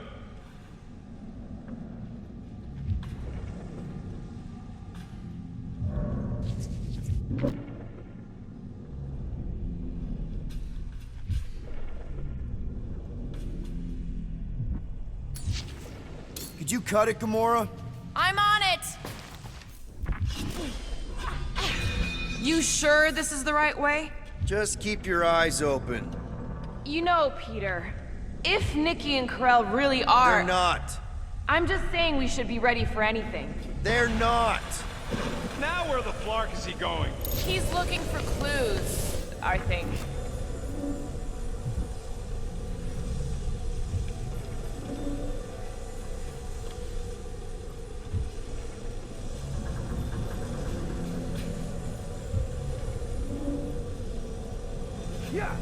Could you cut it, Gamora? I'm on it! You sure this is the right way? Just keep your eyes open. You know, Peter, if Nikki and Corell really are... They're not. I'm just saying we should be ready for anything. They're not. Now where the flark is he going? He's looking for clues, I think. Yeah.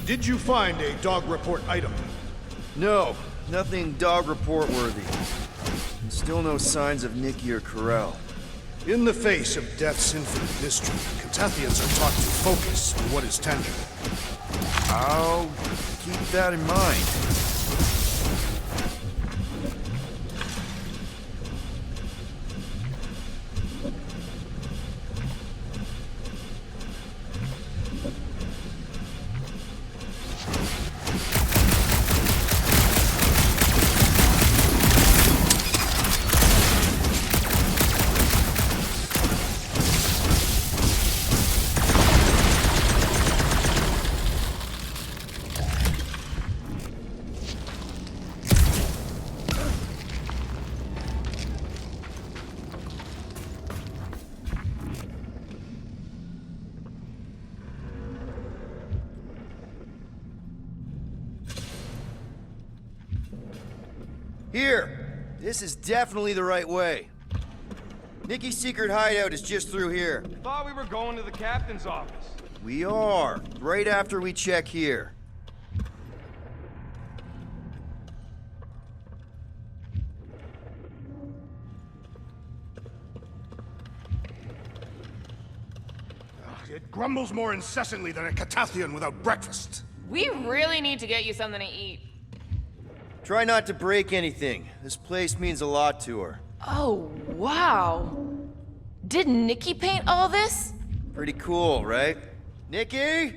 Did you find a dog report item? No, nothing dog report worthy. And still no signs of Nikki or Corell. In the face of death's infinite mystery, Catathians are taught to focus on what is tangible. I'll keep that in mind. Here! This is definitely the right way. Nikki's secret hideout is just through here. Thought we were going to the captain's office. We are, right after we check here. It grumbles more incessantly than a Catathian without breakfast. We really need to get you something to eat. Try not to break anything. This place means a lot to her. Oh, wow. Did Nikki paint all this? Pretty cool, right? Nikki?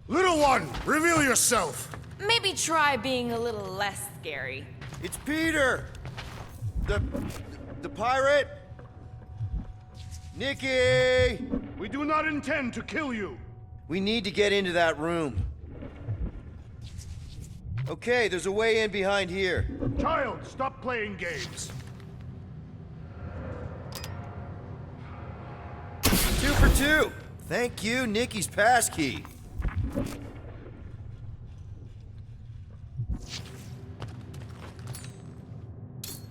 Little one, reveal yourself! Maybe try being a little less scary. It's Peter! The pirate? Nikki! We do not intend to kill you. We need to get into that room. Okay, there's a way in behind here. Child, stop playing games. 2 for 2. Thank you, Nikki's passkey.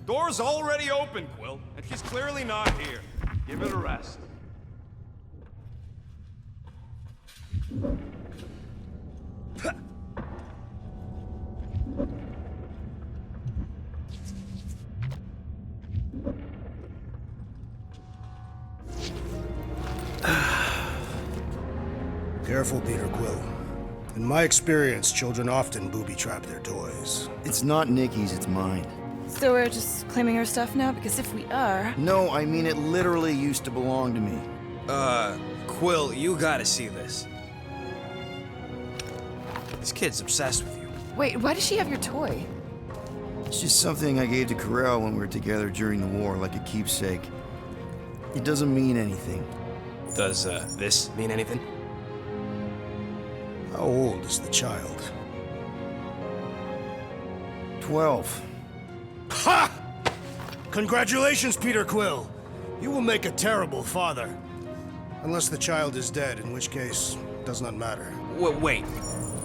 Door's already open, Quill, and she's clearly not here. Give it a rest. Careful, Peter Quill. In my experience, children often booby-trap their toys. It's not Nikki's, it's mine. So we're just claiming her stuff now? Because if we are... No, I mean it literally used to belong to me. Quill, you gotta see this. This kid's obsessed with you. Wait, why does she have your toy? It's just something I gave to Corel when we were together during the war, like a keepsake. It doesn't mean anything. Does, this mean anything? How old is the child? 12. Ha! Congratulations, Peter Quill. You will make a terrible father. Unless the child is dead, in which case, it does not matter. Wait,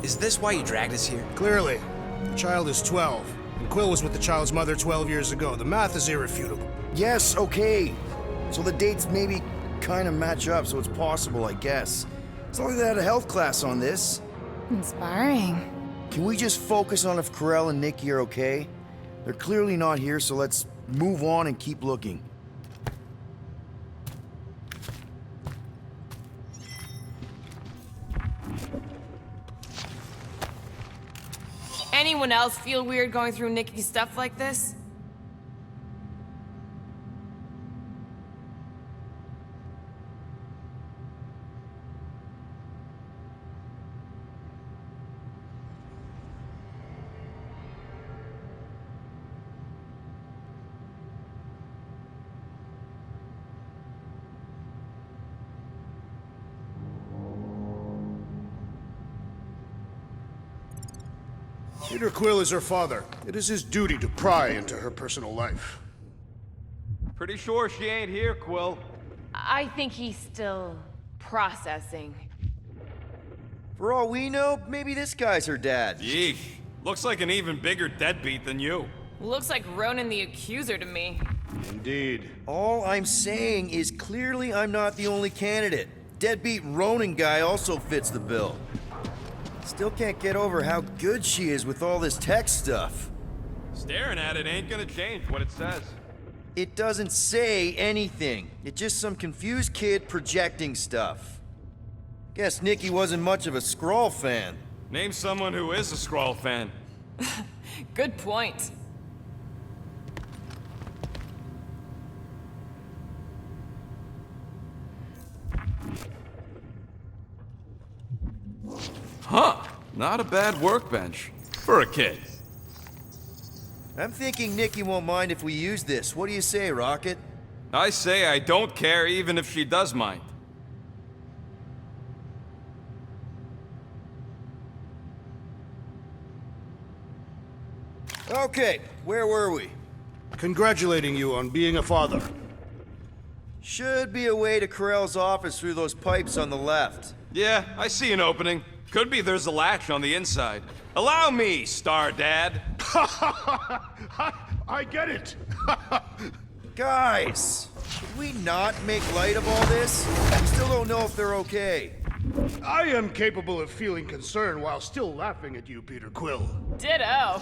is this why you dragged us here? Clearly, the child is 12, and Quill was with the child's mother 12 years ago. The math is irrefutable. Yes, okay. So the dates maybe kind of match up, so it's possible, I guess. It's not like they had a health class on this. Inspiring. Can we just focus on if Corel and Nikki are okay? They're clearly not here, so let's move on and keep looking. Anyone else feel weird going through Nikki's stuff like this? Peter Quill is her father. It is his duty to pry into her personal life. Pretty sure she ain't here, Quill. I think he's still processing. For all we know, maybe this guy's her dad. Yeesh. Looks like an even bigger deadbeat than you. Looks like Ronan the Accuser to me. Indeed. All I'm saying is clearly I'm not the only candidate. Deadbeat Ronin guy also fits the bill. Still can't get over how good she is with all this tech stuff. Staring at it ain't gonna change what it says. It doesn't say anything. It's just some confused kid projecting stuff. Guess Nikki wasn't much of a Skrull fan. Name someone who is a Skrull fan. Good point. Huh. Not a bad workbench. For a kid. I'm thinking Nikki won't mind if we use this. What do you say, Rocket? I say I don't care even if she does mind. Okay, where were we? Congratulating you on being a father. Should be a way to Corel's office through those pipes on the left. Yeah, I see an opening. Could be there's a latch on the inside. Allow me, Star Dad. I get it. Guys, should we not make light of all this? We still don't know if they're okay. I am capable of feeling concern while still laughing at you, Peter Quill. Ditto.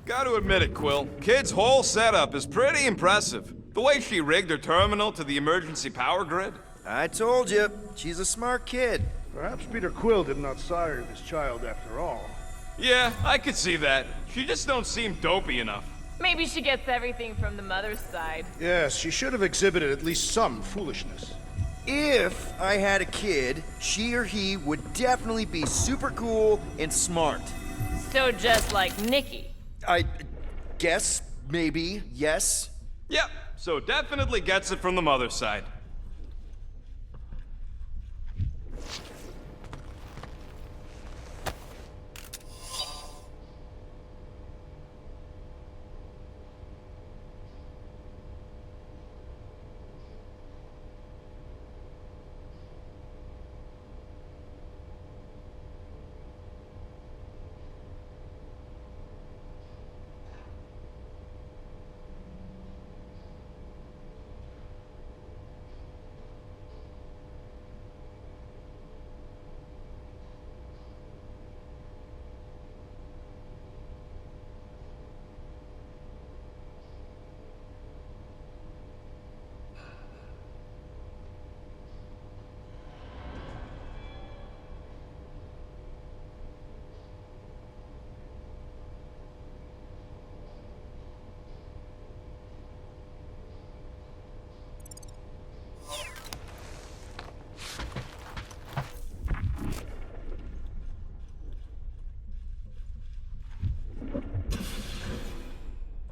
Gotta admit it, Quill. Kid's whole setup is pretty impressive. The way she rigged her terminal to the emergency power grid. I told you, she's a smart kid. Perhaps Peter Quill did not sire this child after all. Yeah, I could see that. She just don't seem dopey enough. Maybe she gets everything from the mother's side. Yes, she should have exhibited at least some foolishness. If I had a kid, she or he would definitely be super cool and smart. So just like Nikki. I guess, maybe, yes. Yep, so definitely gets it from the mother's side.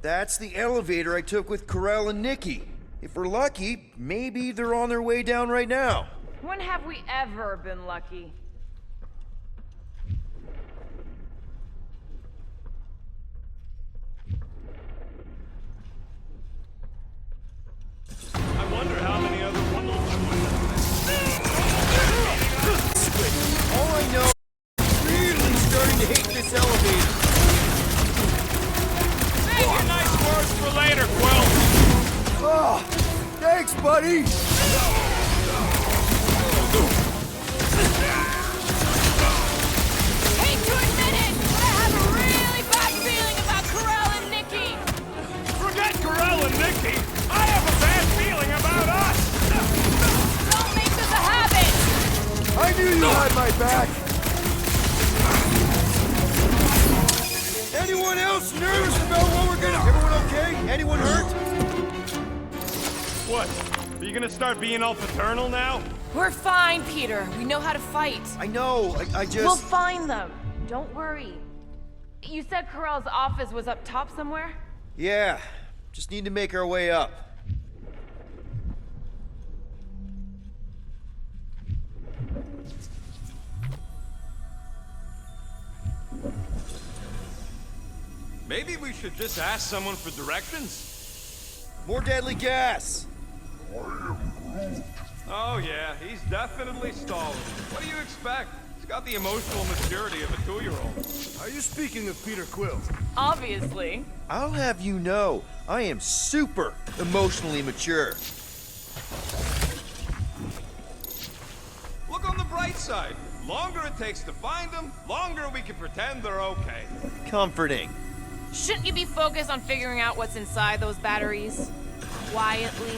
That's the elevator I took with Corell and Nikki. If we're lucky, maybe they're on their way down right now. When have we ever been lucky? I wonder how many other ones. All I know is I'm really starting to hate this elevator. Save your nice words for later, Quill. Oh, thanks, buddy. Hate to admit it, but I have a really bad feeling about Corell and Nikki. Forget Corell and Nikki. I have a bad feeling about us. Don't make this a habit. I knew you had my back. Anyone else nervous about what we're gonna... Everyone okay? Anyone hurt? What? Are you gonna start being all paternal now? We're fine, Peter. We know how to fight. I know, I just... We'll find them. Don't worry. You said Corell's office was up top somewhere? Yeah, just need to make our way up. Maybe we should just ask someone for directions? More deadly gas. Oh yeah, he's definitely stalling. What do you expect? He's got the emotional maturity of a 2-year-old. Are you speaking of Peter Quill? Obviously. I'll have you know, I am super emotionally mature. Look on the bright side. Longer it takes to find them, longer we can pretend they're okay. Comforting. Shouldn't you be focused on figuring out what's inside those batteries? Quietly.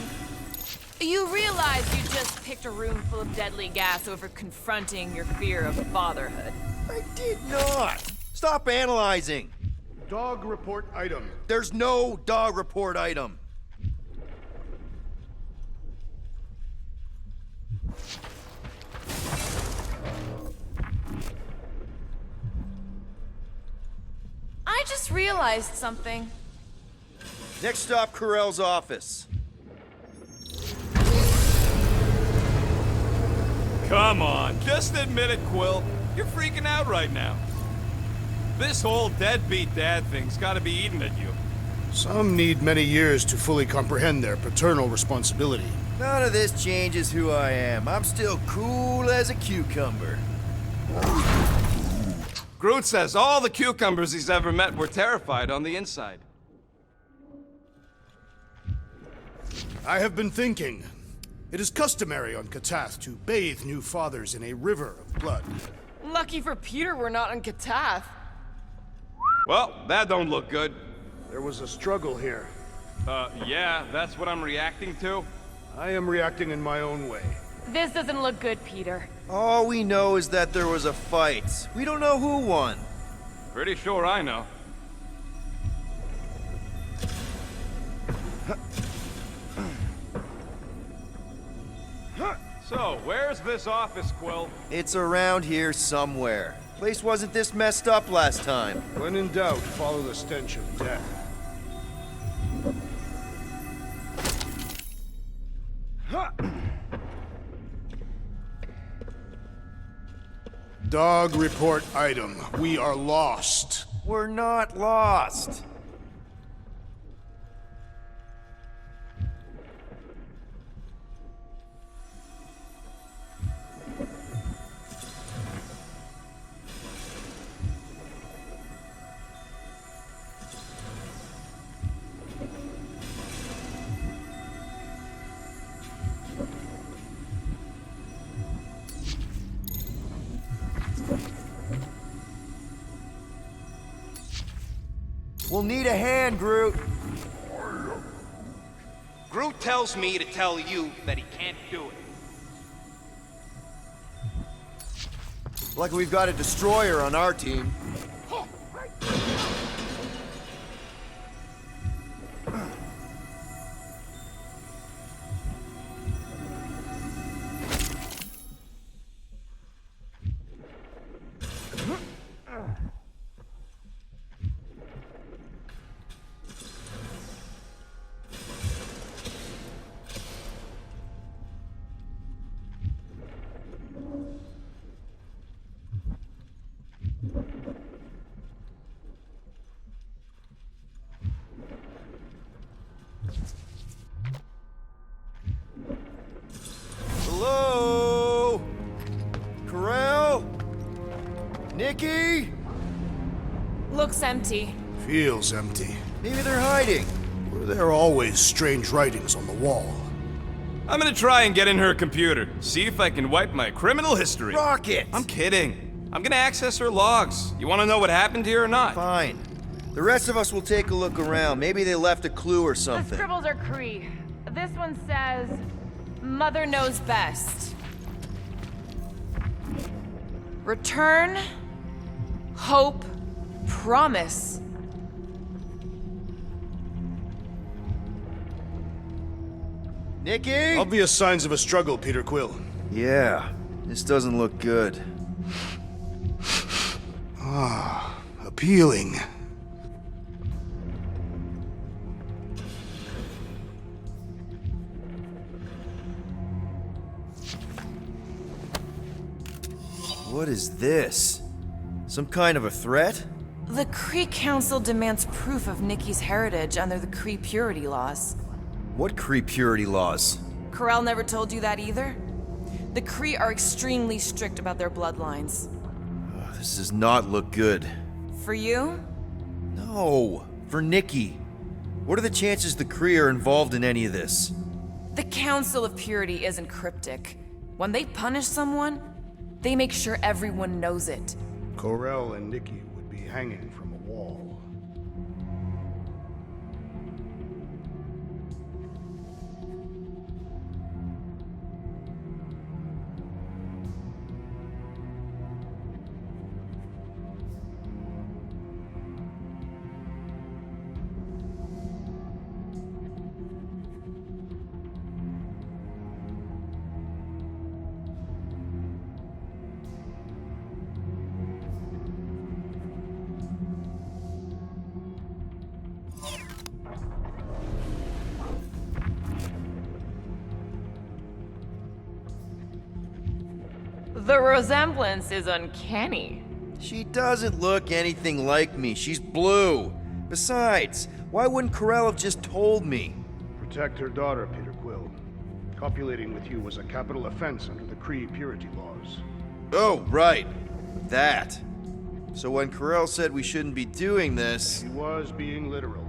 You realize you just picked a room full of deadly gas over confronting your fear of fatherhood. I did not. Stop analyzing. Dog report item. There's no dog report item. I just realized something. Next stop, Corell's office. Come on, just admit it, Quill. You're freaking out right now. This whole deadbeat dad thing's gotta be eating at you. Some need many years to fully comprehend their paternal responsibility. None of this changes who I am. I'm still cool as a cucumber. Groot says all the cucumbers he's ever met were terrified on the inside. I have been thinking. It is customary on Katath to bathe new fathers in a river of blood. Lucky for Peter we're not on Katath. Well, that don't look good. There was a struggle here. Yeah, that's what I'm reacting to. I am reacting in my own way. This doesn't look good, Peter. All we know is that there was a fight. We don't know who won. Pretty sure I know. So, where's this office, Quill? It's around here somewhere. Place wasn't this messed up last time. When in doubt, follow the stench of death. Dog report item. We are lost. We're not lost. We'll need a hand, Groot. Groot tells me to tell you that he can't do it. Like we've got a destroyer on our team. Hello? Corral? Nikki? Looks empty. Feels empty. Maybe they're hiding. Were there always strange writings on the wall? I'm gonna try and get in her computer, see if I can wipe my criminal history. Rocket! I'm kidding. I'm gonna access her logs. You wanna know what happened here or not? Fine. The rest of us will take a look around. Maybe they left a clue or The something. scribbles are Kree. This one says, Mother knows best. Return, hope, promise. Nikki? Obvious signs of a struggle, Peter Quill. Yeah, this doesn't look good. Appealing. What is this? Some kind of a threat? The Kree Council demands proof of Nikki's heritage under the Kree purity laws. What Kree purity laws? Corel never told you that either? The Kree are extremely strict about their bloodlines. This does not look good. For you? No, for Nikki. What are the chances the Kree are involved in any of this? The Council of Purity isn't cryptic. When they punish someone, they make sure everyone knows it. Corel and Nikki would be hanging from a wall. The resemblance is uncanny. She doesn't look anything like me. She's blue. Besides, why wouldn't Corel have just told me? Protect her daughter, Peter Quill. Copulating with you was a capital offense under the Kree purity laws. Oh, right. That. So when Corell said we shouldn't be doing this... He was being literal.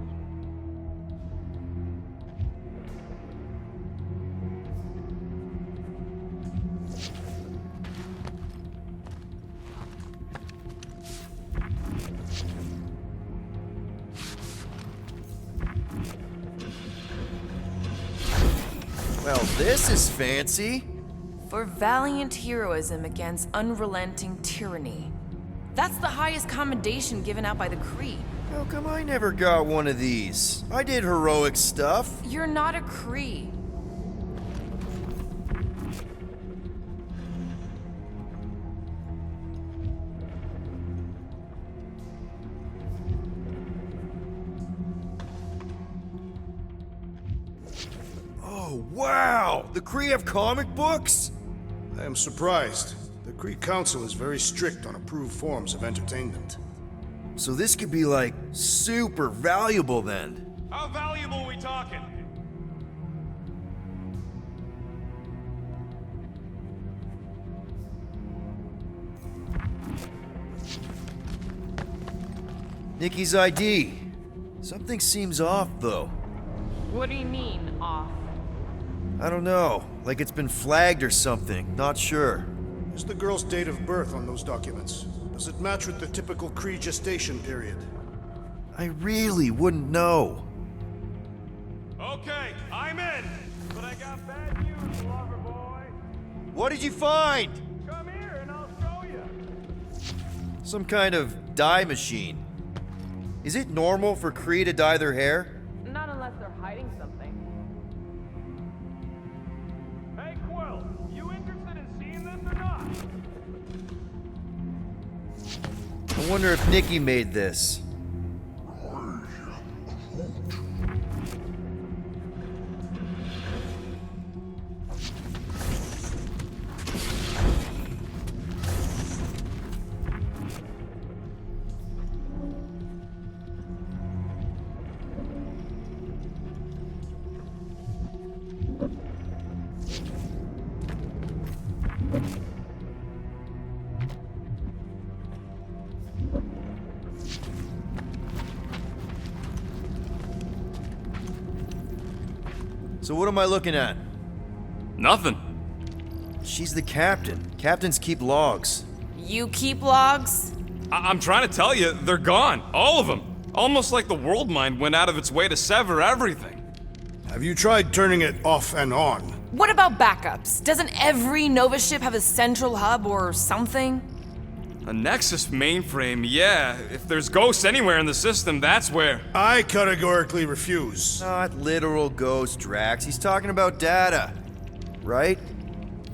Well, this is fancy. For valiant heroism against unrelenting tyranny. That's the highest commendation given out by the Kree. How come I never got one of these? I did heroic stuff. You're not a Kree. Oh, wow! The Kree have comic books? I am surprised. The Kree Council is very strict on approved forms of entertainment. So this could be, like, super valuable then. How valuable we talking? Nikki's ID. Something seems off, though. What do you mean, off? I don't know. Like it's been flagged or something. Not sure. Is the girl's date of birth on those documents? Does it match with the typical Kree gestation period? I really wouldn't know. Okay, I'm in. But I got bad news, lover boy. What did you find? Come here and I'll show you. Some kind of dye machine. Is it normal for Kree to dye their hair? Not unless they're hiding something. Hey, Quill, you interested in seeing this or not? I wonder if Nikki made this. So what am I looking at? Nothing. She's the captain. Captains keep logs. You keep logs? I'm trying to tell you, they're gone. All of them. Almost like the world mind went out of its way to sever everything. Have you tried turning it off and on? What about backups? Doesn't every Nova ship have a central hub or something? A Nexus mainframe, yeah. If there's ghosts anywhere in the system, that's where. I categorically refuse. Not literal ghost, Drax. He's talking about data. Right?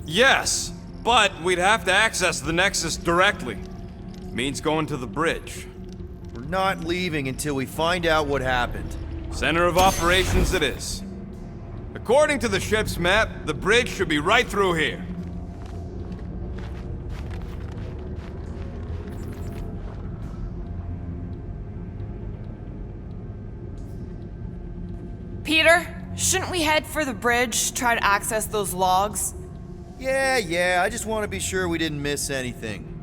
Yes, but we'd have to access the Nexus directly. Means going to the bridge. We're not leaving until we find out what happened. Center of operations it is. According to the ship's map, the bridge should be right through here. Peter, shouldn't we head for the bridge, try to access those logs? Yeah, I just want to be sure we didn't miss anything.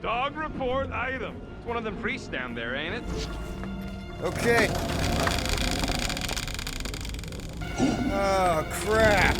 Dog report item. It's one of them priests down there, ain't it? Okay. Oh, crap.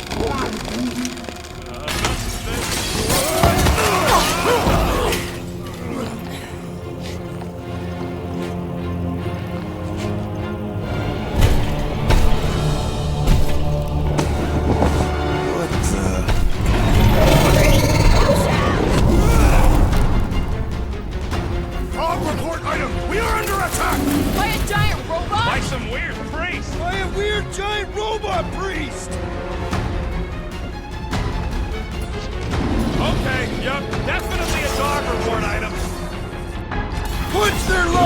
Dog report item! We are under attack! By a giant robot? By some weird priest. By a weird giant robot priest! Okay, yup, definitely a dog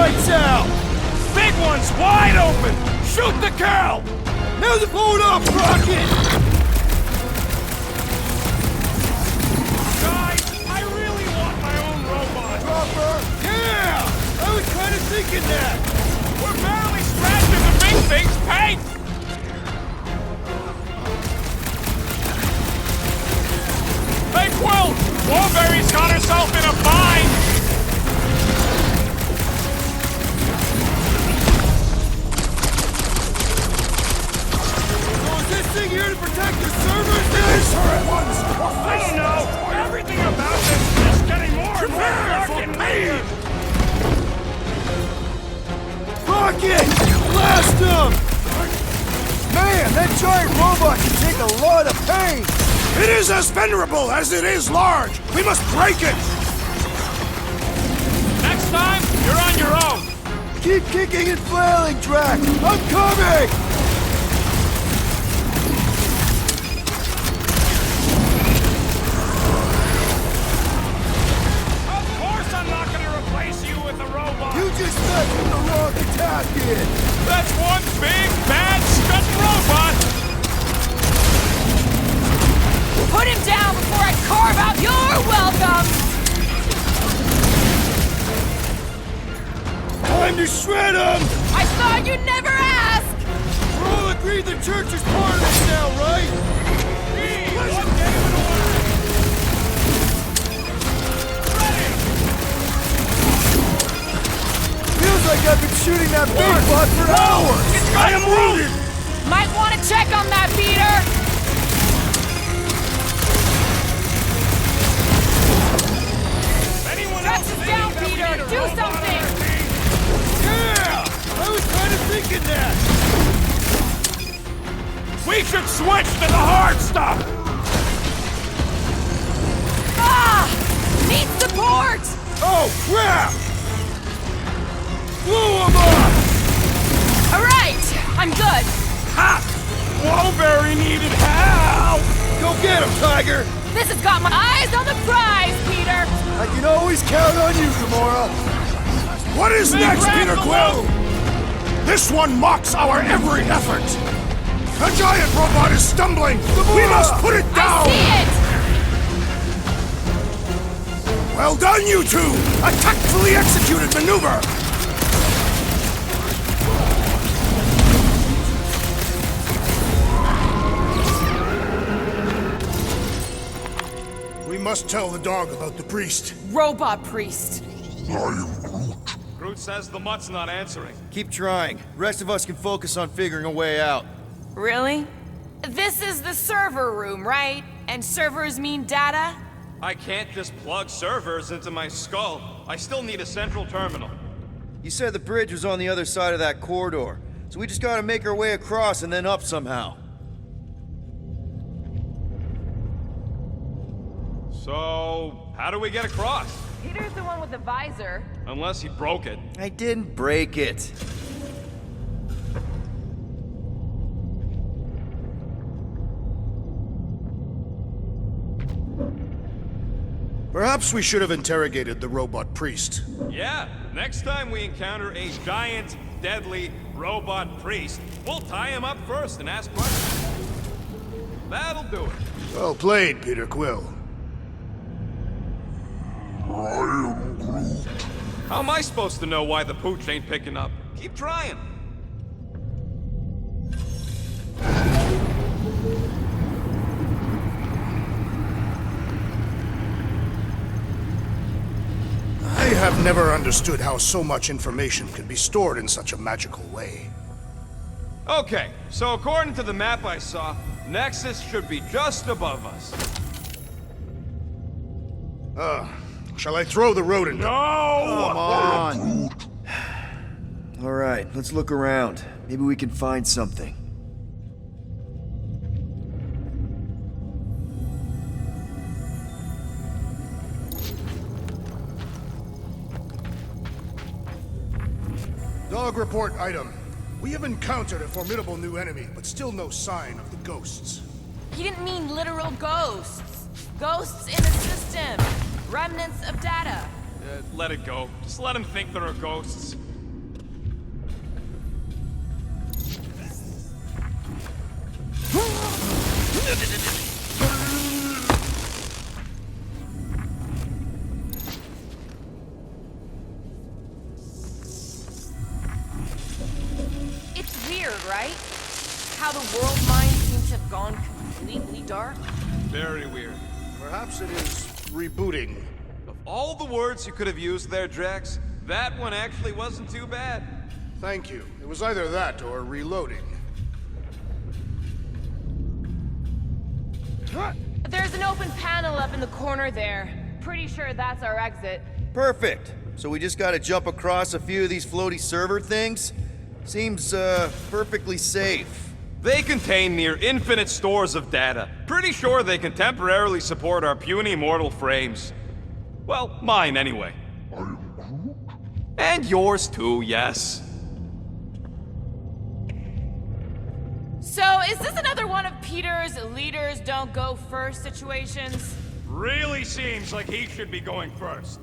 Lights out! Big one's wide open! Shoot the girl! Now the phone up, Rocket! Guys, I really want my own robot! Dropper! Yeah! I was kind of thinking that! We're barely scratching the big thing's paint! Hey, Quill! Warberry's got herself in a bind! So is this thing here to protect the servers? Release her at once! I don't know! Everything about this is just getting more and more fucking weird! Rocket! Blast him! Man, that giant robot can take a lot of pain! It is as venerable as it is large! We must break it! Next time, you're on your own! Keep kicking and flailing, Drac! I'm coming! Of course I'm not gonna replace you with a robot! You just met with the wrong Katakian! That's one big, bad, scut robot! Put him down before I carve out your welcome! Time to shred him! I thought you'd never ask! We're all agreed the church is part of this now, right? What game in order? Ready! Feels like I've been shooting that big bot for hours! I am wounded! Might want to check on that, Peter! Anyone Track else us thinking down, that we Peter! need a Do robot on something! our team? Yeah! I was kind of thinking that! We should switch to the hard stuff! Ah! Need support! Oh, crap! Blew him up! Alright! I'm good! Ha! Wallberry needed help! Go get him, Tiger! This has got my eyes on the prize, Peter! I can always count on you, Gamora! What is Big next, red Peter Quill? This one mocks our every effort! The giant robot is stumbling! We must put it down! I see it! Well done, you two! A tactfully executed maneuver! We must tell the dog about the priest. Robot priest. I am Groot. Groot says the mutt's not answering. Keep trying. Rest of us can focus on figuring a way out. Really? This is the server room, right? And servers mean data? I can't just plug servers into my skull. I still need a central terminal. You said the bridge was on the other side of that corridor, so we just gotta make our way across and then up somehow. So, how do we get across? Peter's the one with the visor. Unless he broke it. I didn't break it. Perhaps we should have interrogated the robot priest. Yeah, next time we encounter a giant, deadly robot priest, we'll tie him up first and ask questions. That'll do it. Well played, Peter Quill. I am Groot. How am I supposed to know why the pooch ain't picking up? Keep trying. I have never understood how so much information can be stored in such a magical way. Okay, so according to the map I saw, Nexus should be just above us. Shall I throw the rodent? No! Come on! Alright, let's look around. Maybe we can find something. Dog report item. We have encountered a formidable new enemy, but still no sign of the ghosts. He didn't mean literal ghosts. Ghosts in the system. Remnants of data. Let it go. Just let him think there are ghosts. It's weird, right? How the world mind seems to have gone completely dark. Very weird. Perhaps it is rebooting. Of all the words you could have used there, Drax, that one actually wasn't too bad. Thank you. It was either that or reloading. There's an open panel up in the corner there. Pretty sure that's our exit. Perfect. So we just gotta jump across a few of these floaty server things? Seems, perfectly safe. They contain near infinite stores of data. Pretty sure they can temporarily support our puny mortal frames. Well, mine anyway. I am Groot. And yours too, yes. So, is this another one of Peter's leaders don't go first situations? Really seems like he should be going first.